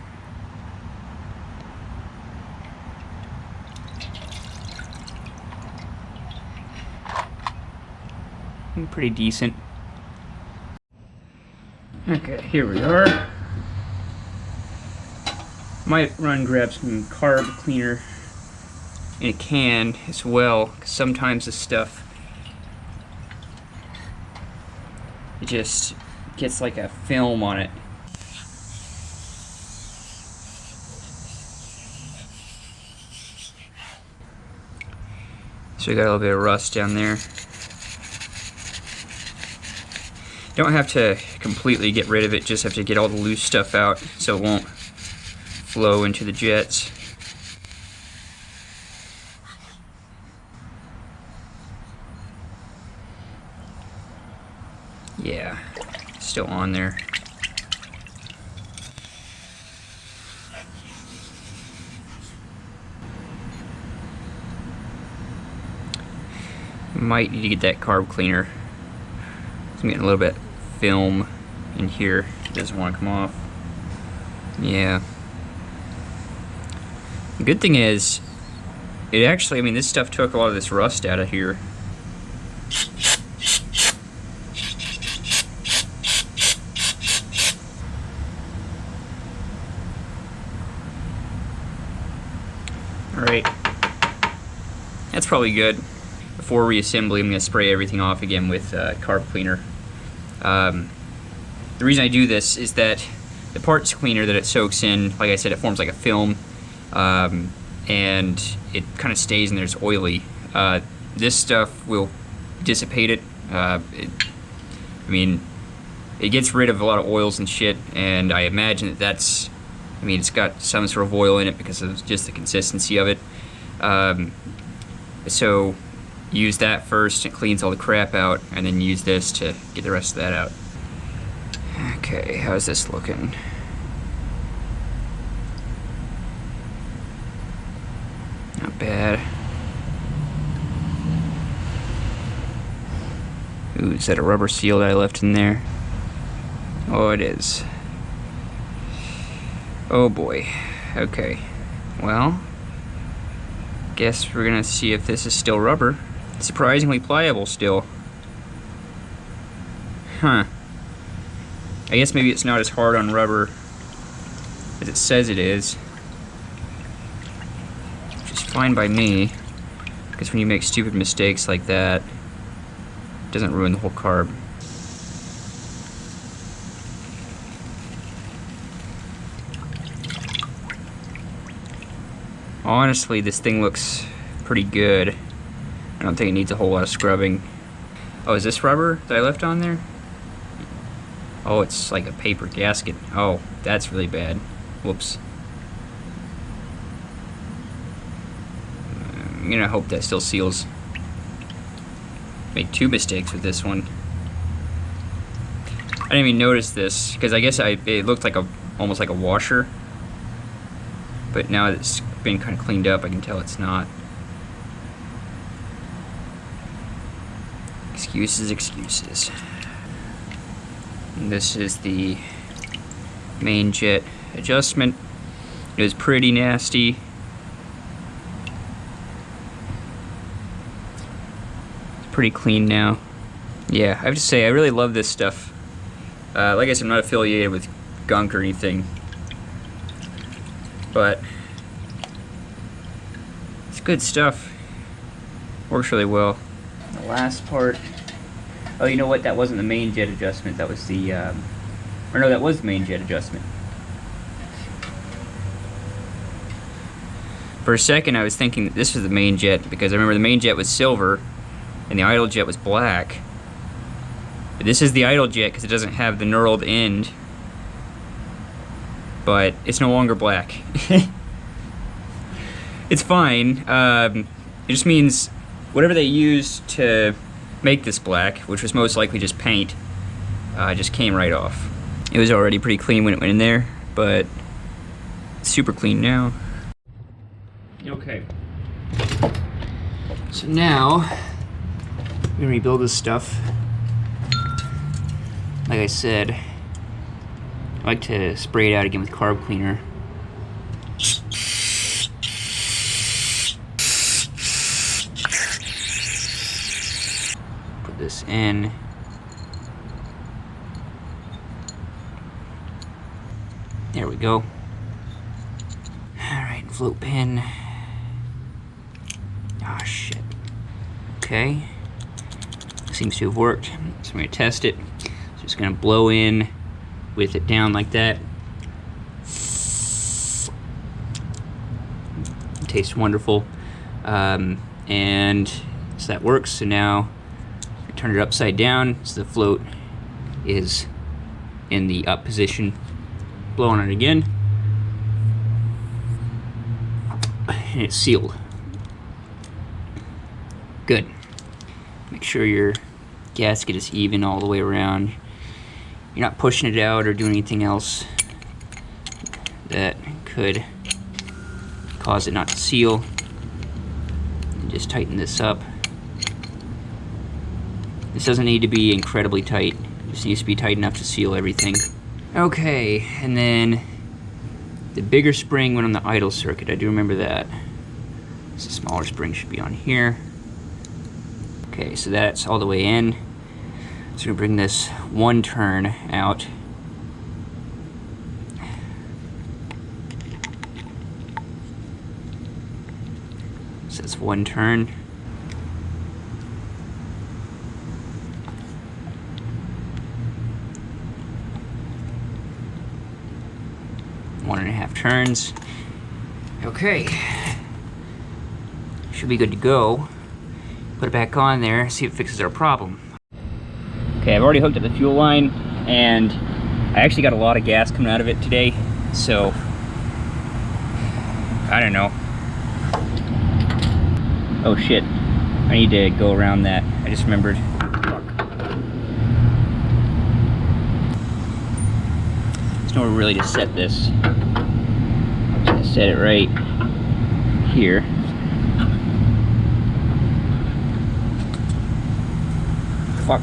Pretty decent. Okay, here we are. Might run grab some carb cleaner in a can as well, because sometimes this stuff, it just gets like a film on it. So we got a little bit of rust down there. Don't have to completely get rid of it, just have to get all the loose stuff out so it won't flow into the jets. Yeah, still on there. Might need to get that carb cleaner. I'm getting a little bit film in here. It doesn't want to come off. Yeah. The good thing is, it actually, I mean, this stuff took a lot of this rust out of here. Alright. That's probably good. Before reassembly, I'm going to spray everything off again with carb cleaner. The reason I do this is that the parts cleaner that it soaks in, like I said, it forms like a film, and it kind of stays in there, it's oily. This stuff will dissipate it. I mean, it gets rid of a lot of oils and shit, and I imagine that that's, I mean, it's got some sort of oil in it because of just the consistency of it. So use that first, it cleans all the crap out, and then use this to get the rest of that out. Okay, how's this looking? Not bad. Ooh, is that a rubber seal that I left in there? Oh, it is. Oh boy. Okay. Well, guess we're gonna see if this is still rubber. Surprisingly pliable still. Huh. I guess maybe it's not as hard on rubber as it says it is. Which is fine by me. Because when you make stupid mistakes like that, it doesn't ruin the whole carb. Honestly, this thing looks pretty good. I don't think it needs a whole lot of scrubbing. Oh, is this rubber that I left on there? Oh, it's like a paper gasket. Oh, that's really bad. Whoops. I'm gonna hope that still seals. Made 2 mistakes with this one. I didn't even notice this because I guess it looked like almost like a washer. But now that it's been kind of cleaned up, I can tell it's not. Excuses, excuses. And this is the main jet adjustment. It is pretty nasty. It's pretty clean now. Yeah, I have to say, I really love this stuff. Like I said, I'm not affiliated with gunk or anything, but it's good stuff. Works really well. The last part. Oh, you know what? That wasn't the main jet adjustment. That was the, or no, that was the main jet adjustment. For a second, I was thinking that this was the main jet because I remember the main jet was silver and the idle jet was black. But this is the idle jet because it doesn't have the knurled end, but it's no longer black. It's fine. It just means whatever they used to make this black, which was most likely just paint, just came right off. It was already pretty clean when it went in there, but it's super clean now. Okay. So now, we're gonna rebuild this stuff. Like I said, I like to spray it out again with carb cleaner. Put this in. There we go. Alright, float pin. Ah, shit. Okay. Seems to have worked. So I'm going to test it. Just going to blow in with it down like that. It tastes wonderful. And so that works. So now I turn it upside down so the float is in the up position. Blow on it again. And it's sealed. Good. Make sure your gasket is even all the way around. You're not pushing it out or doing anything else that could cause it not to seal. And just tighten this up. This doesn't need to be incredibly tight. It just needs to be tight enough to seal everything. Okay, and then the bigger spring went on the idle circuit. I do remember that. So the smaller spring should be on here. Okay, so that's all the way in. So we'll bring this one turn out. So that's one turn. One and a half turns. Okay. Should be good to go. Put it back on there, see if it fixes our problem. Okay, I've already hooked up the fuel line, and I actually got a lot of gas coming out of it today, so I don't know. Oh shit, I need to go around that. I just remembered. There's nowhere really to set this. I'm just gonna set it right here. Fuck.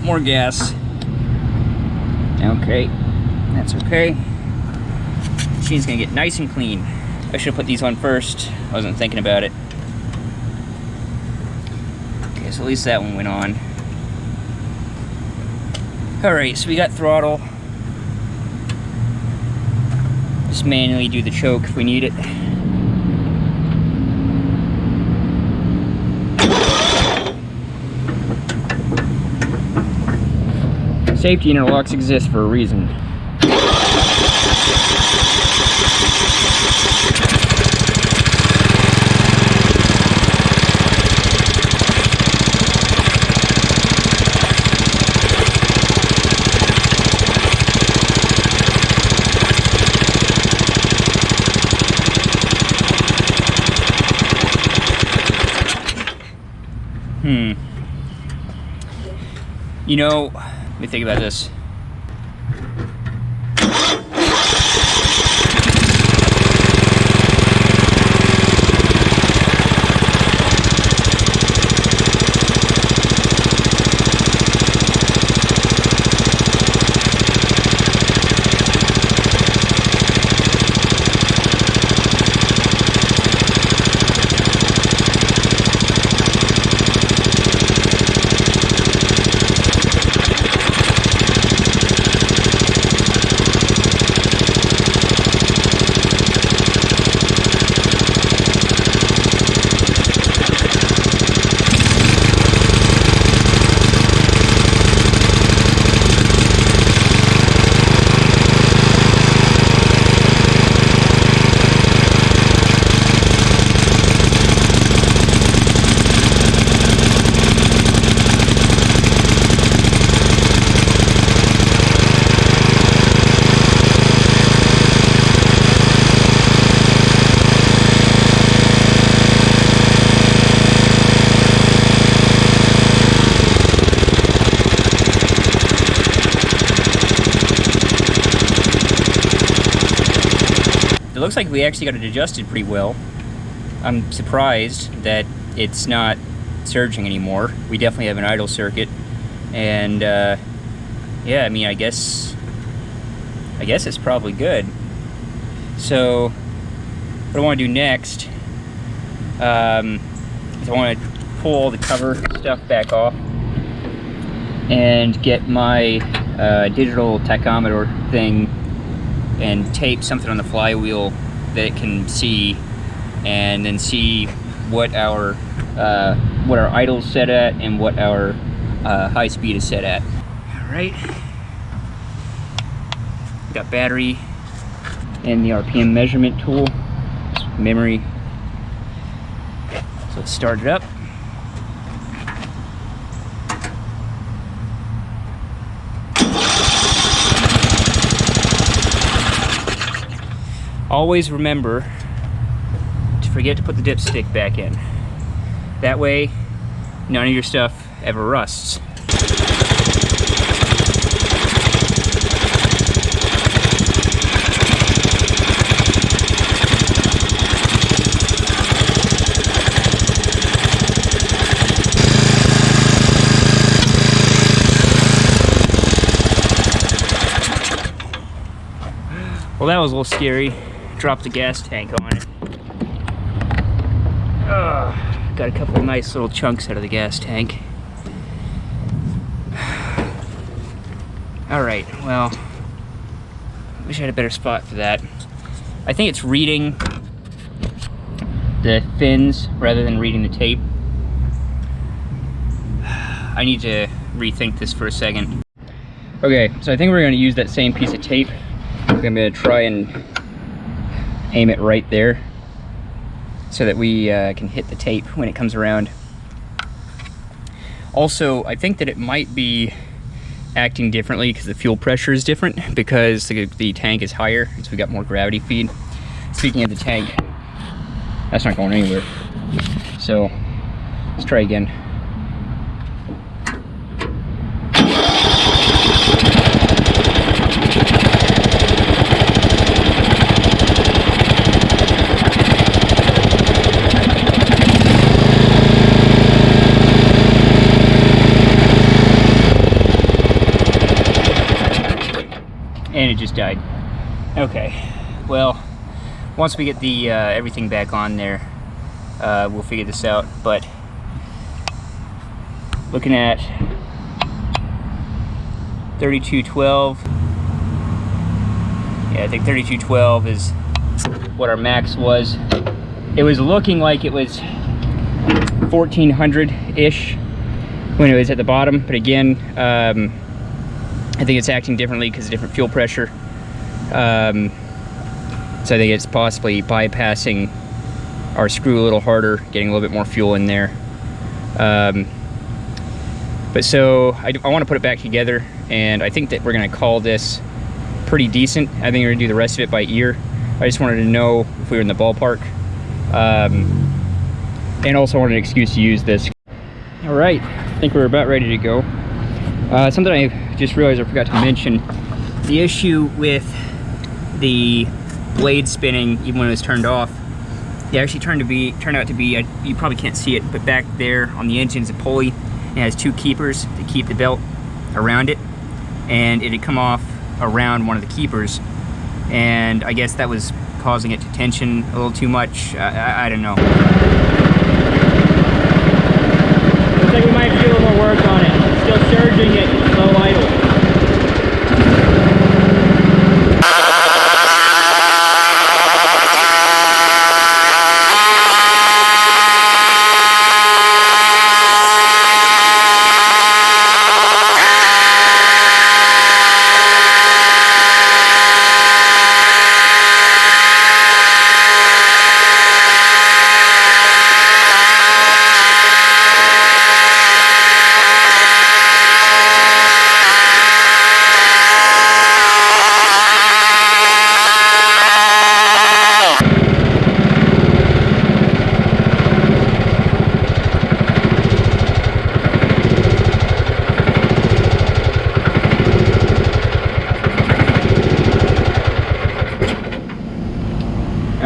More gas. Okay. That's okay. Machine's gonna get nice and clean. I should have put these on first. I wasn't thinking about it. Okay, so at least that one went on. Alright, so we got throttle. Just manually do the choke if we need it. Safety interlocks exist for a reason. You know, let me think about this. It looks like we actually got it adjusted pretty well. I'm surprised that it's not surging anymore. We definitely have an idle circuit, and yeah, I mean, I guess it's probably good. So what I want to do next is I want to pull all the cover stuff back off and get my digital tachometer thing and tape something on the flywheel that it can see, and then see what our idle's set at and what our high speed is set at. All right, we got battery and the RPM measurement tool, memory. So let's start it up. Always remember to forget to put the dipstick back in. That way, none of your stuff ever rusts. Well, that was a little scary. Dropped the gas tank on it. Got a couple of nice little chunks out of the gas tank. Alright, well, wish I had a better spot for that. I think it's reading the fins rather than reading the tape. I need to rethink this for a second. Okay, so I think we're going to use that same piece of tape. I'm going to try and aim it right there so that we can hit the tape when it comes around. Also, I think that it might be acting differently because the fuel pressure is different, because the tank is higher, so we got more gravity feed. Speaking of the tank, that's not going anywhere. So let's try again. And it just died. Okay, well, once we get the everything back on there, we'll figure this out. But looking at 3212, yeah, I think 3212 is what our max was. It was looking like it was 1400-ish when it was at the bottom, but again, I think it's acting differently because of different fuel pressure. So I think it's possibly bypassing our screw a little harder, getting a little bit more fuel in there. But so I want to put it back together, and I think that we're going to call this pretty decent. I think we're going to do the rest of it by ear. I just wanted to know if we were in the ballpark. And also wanted an excuse to use this. All right, I think we're about ready to go. Something I just realized I forgot to mention, the issue with the blade spinning, even when it was turned off, it actually turned out to be, you probably can't see it, but back there on the engine is a pulley. It has 2 keepers to keep the belt around it, and it had come off around one of the keepers, and I guess that was causing it to tension a little too much. I don't know. Looks like we might have to do a little more work on it. It's still surging at low idle.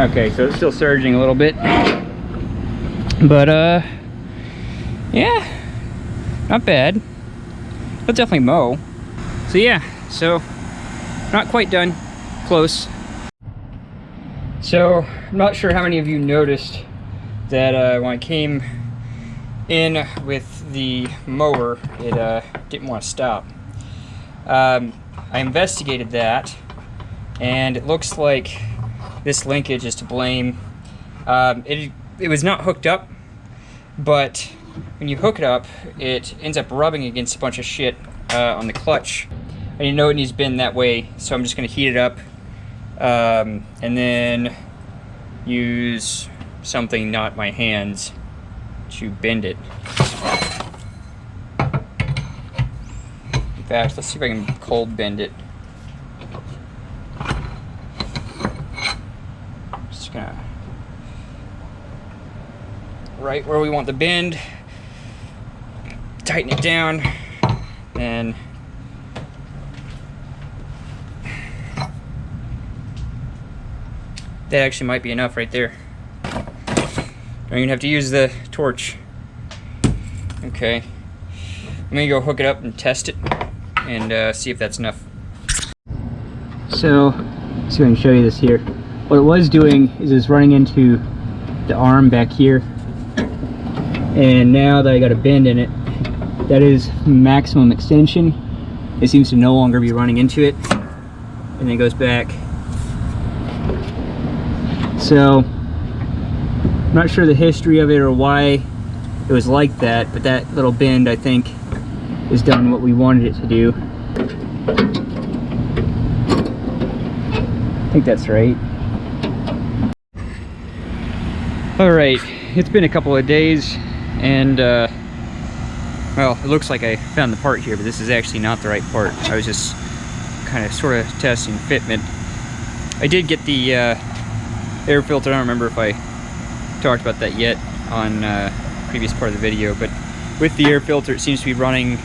Okay, so it's still surging a little bit, but yeah, not bad. It'll definitely mow. So yeah, so not quite done, close. So I'm not sure how many of you noticed that when I came in with the mower, it didn't want to stop. I investigated that, and it looks like this linkage is to blame. It was not hooked up, but when you hook it up, it ends up rubbing against a bunch of shit on the clutch. And you know it needs to bend that way, so I'm just going to heat it up and then use something, not my hands, to bend it. In fact, let's see if I can cold bend it. Gonna right where we want the bend, tighten it down, and that actually might be enough right there. Don't even have to use the torch. Okay, I'm gonna go hook it up and test it and see if that's enough. So, let's see if I can show you this here. What it was doing is it's running into the arm back here, and now that I got a bend in it, that is maximum extension. It seems to no longer be running into it, and then it goes back. So I'm not sure the history of it or why it was like that, but that little bend, I think, has done what we wanted it to do. I think that's right. Alright, it's been a couple of days, and well, it looks like I found the part here, but this is actually not the right part. I was just kind of sort of testing fitment. I did get the air filter. I don't remember if I talked about that yet on previous part of the video, but with the air filter it seems to be running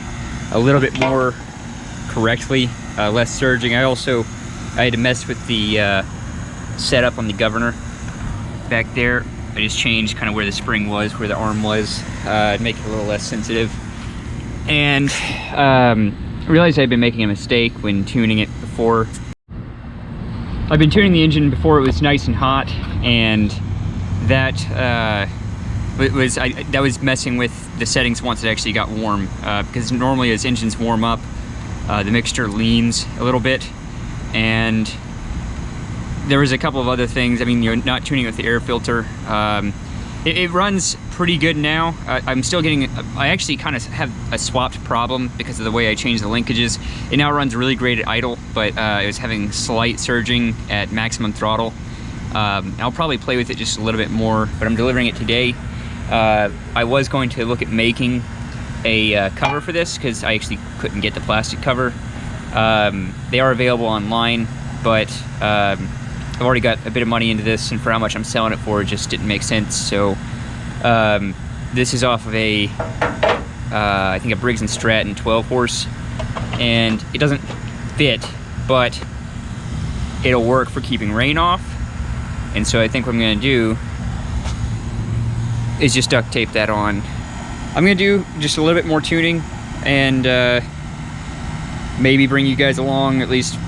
a little bit more correctly, less surging. I had to mess with the setup on the governor back there. I just changed kind of where the spring was, where the arm was, to make it a little less sensitive. And I realized I'd been making a mistake when tuning it before. I've been tuning the engine before it was nice and hot, and that was messing with the settings once it actually got warm. Because normally as engines warm up, the mixture leans a little bit, and there was a couple of other things. I mean, you're not tuning with the air filter. It runs pretty good now. I'm still getting, I actually kind of have a swapped problem because of the way I changed the linkages. It now runs really great at idle, but it was having slight surging at maximum throttle. I'll probably play with it just a little bit more, but I'm delivering it today. I was going to look at making a cover for this because I actually couldn't get the plastic cover. They are available online, but I've already got a bit of money into this, and for how much I'm selling it for, it just didn't make sense. So this is off of a I think a Briggs & Stratton 12 horse, and it doesn't fit, but it'll work for keeping rain off. And so I think what I'm gonna do is just duct tape that on. I'm gonna do just a little bit more tuning, and maybe bring you guys along at least,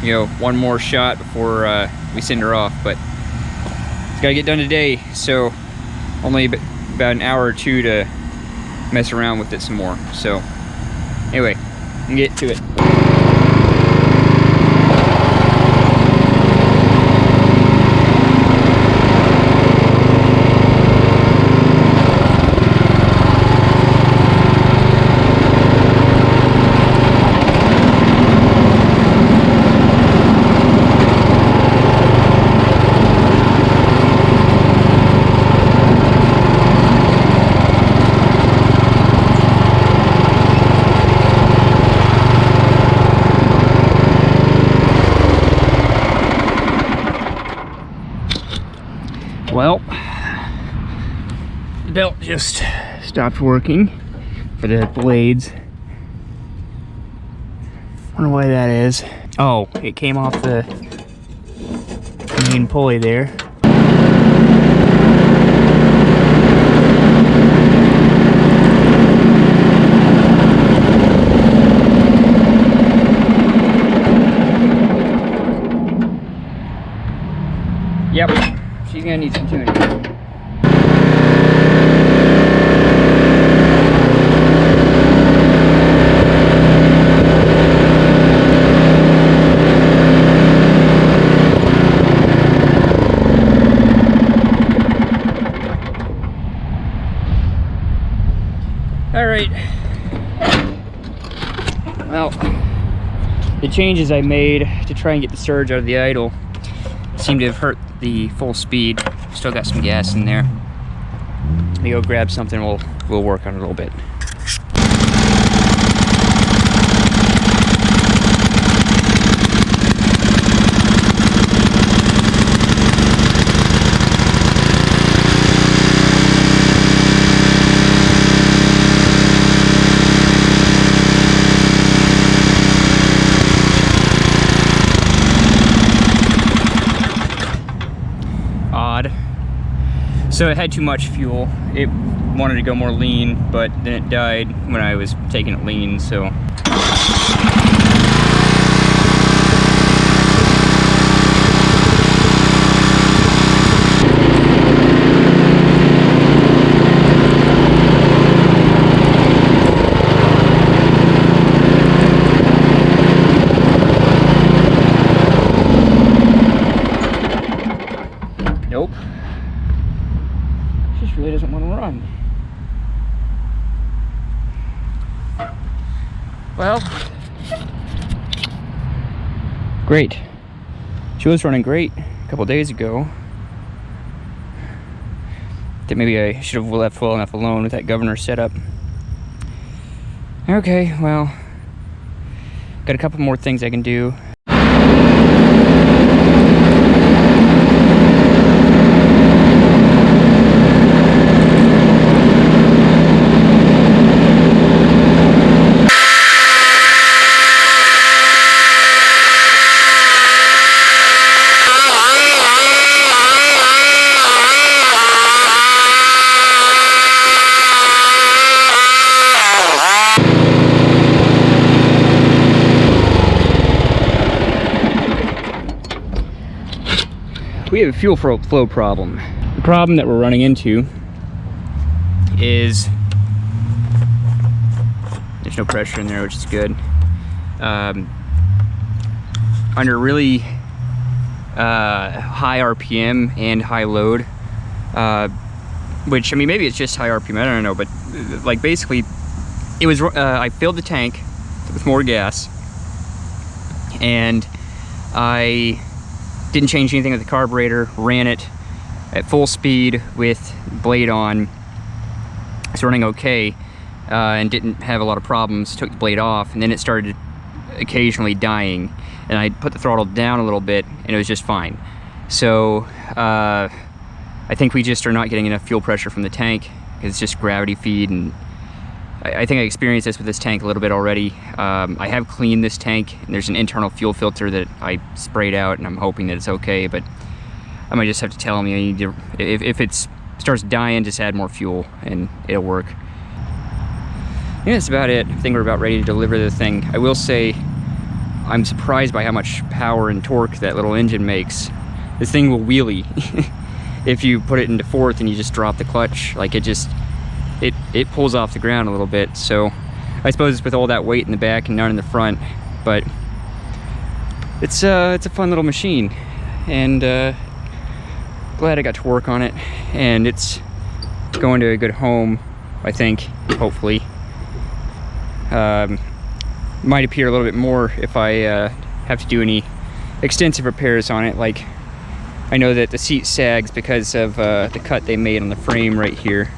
you know, one more shot before we send her off. But it's gotta get done today, so only about an hour or two to mess around with it some more. So anyway, I'm gonna get to it. Well, the belt just stopped working for the blades. Wonder why that is. Oh, it came off the main pulley there. Yep. She's gonna need some tuning. All right. Well, the changes I made to try and get the surge out of the idle seem to have hurt the full speed. Still got some gas in there. Let me go grab something. We'll work on it a little bit. So it had too much fuel. It wanted to go more lean, but then it died when I was taking it lean, so. Nope. Really doesn't want to run. Well, great. She was running great a couple days ago. That maybe I should have left well enough alone with that governor setup. Okay, well, got a couple more things I can do. We have a fuel flow problem. The problem that we're running into is there's no pressure in there, which is good. Under really high RPM and high load, which, I mean, maybe it's just high RPM, I don't know, but like basically it was, I filled the tank with more gas, and I didn't change anything with the carburetor, ran it at full speed with blade on. It's running okay, and didn't have a lot of problems. Took the blade off, and then it started occasionally dying, and I put the throttle down a little bit, and it was just fine. So I think we just are not getting enough fuel pressure from the tank. It's just gravity feed, and I think I experienced this with this tank a little bit already. I have cleaned this tank, and there's an internal fuel filter that I sprayed out, and I'm hoping that it's okay, but I might just have to tell them, you know, you need to, if it starts dying, just add more fuel, and it'll work. Yeah, that's about it. I think we're about ready to deliver the thing. I will say, I'm surprised by how much power and torque that little engine makes. This thing will wheelie. If you put it into fourth and you just drop the clutch, like it pulls off the ground a little bit. So I suppose it's with all that weight in the back and none in the front, but it's a fun little machine, and glad I got to work on it, and it's going to a good home, I think, hopefully. Might appear a little bit more if I have to do any extensive repairs on it. Like, I know that the seat sags because of the cut they made on the frame right here,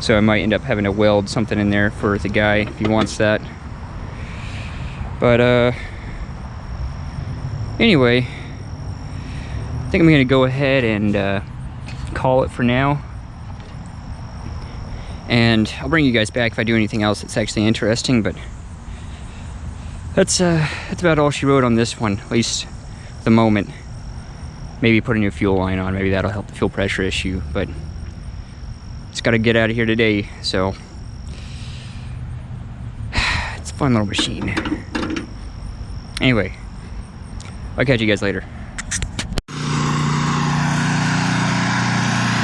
so I might end up having to weld something in there for the guy if he wants that. But anyway, I think I'm gonna go ahead and call it for now, and I'll bring you guys back if I do anything else that's actually interesting. But that's about all she wrote on this one, at least at the moment. Maybe put a new fuel line on, maybe that'll help the fuel pressure issue, but it's got to get out of here today, so it's a fun little machine. Anyway, I'll catch you guys later.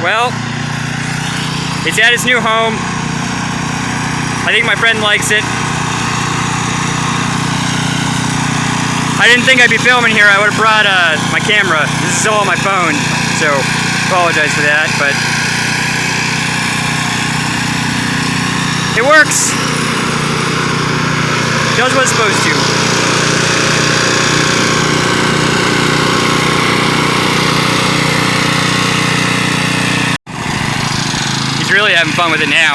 Well, it's at its new home. I think my friend likes it. I didn't think I'd be filming here. I would have brought my camera. This is all on my phone, so apologize for that, but it works. Does what it's supposed to. He's really having fun with it now.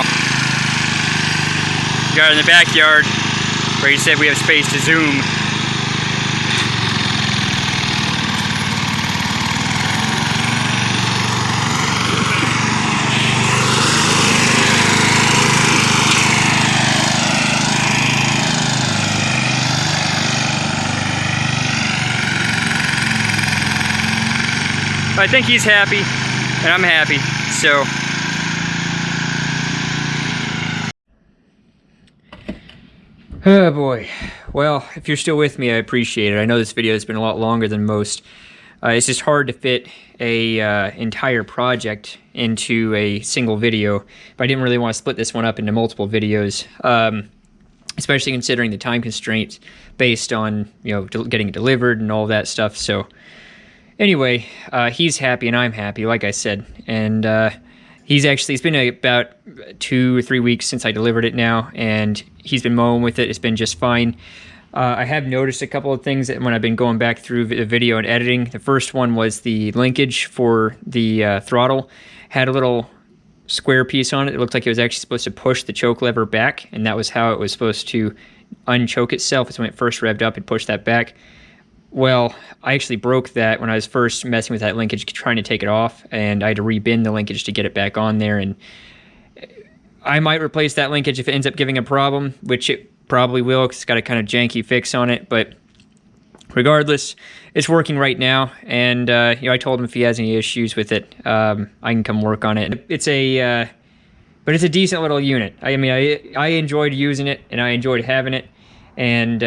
Got it in the backyard where he said we have space to zoom. I think he's happy, and I'm happy, so. Oh boy. Well, if you're still with me, I appreciate it. I know this video has been a lot longer than most. It's just hard to fit a entire project into a single video, but I didn't really want to split this one up into multiple videos, especially considering the time constraints based on, you know, getting it delivered and all that stuff. So anyway, he's happy and I'm happy, like I said, and it's been about 2 or 3 weeks since I delivered it now, and he's been mowing with it. It's been just fine. I have noticed a couple of things that when I've been going back through the video and editing. The first one was the linkage for the throttle had a little square piece on it. It looked like it was actually supposed to push the choke lever back, and that was how it was supposed to unchoke itself. It's when it first revved up, it pushed that back. Well, I actually broke that when I was first messing with that linkage, trying to take it off, and I had to rebin the linkage to get it back on there. And I might replace that linkage if it ends up giving a problem, which it probably will, because it's got a kind of janky fix on it. But regardless, it's working right now, and you know, I told him if he has any issues with it, I can come work on it. But it's a decent little unit. I mean, I enjoyed using it, and I enjoyed having it, and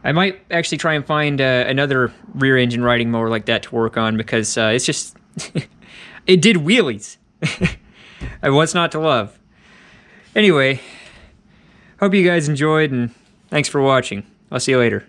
I might actually try and find another rear engine riding mower like that to work on, because it's just, it did wheelies. What's not to love? Anyway, hope you guys enjoyed, and thanks for watching. I'll see you later.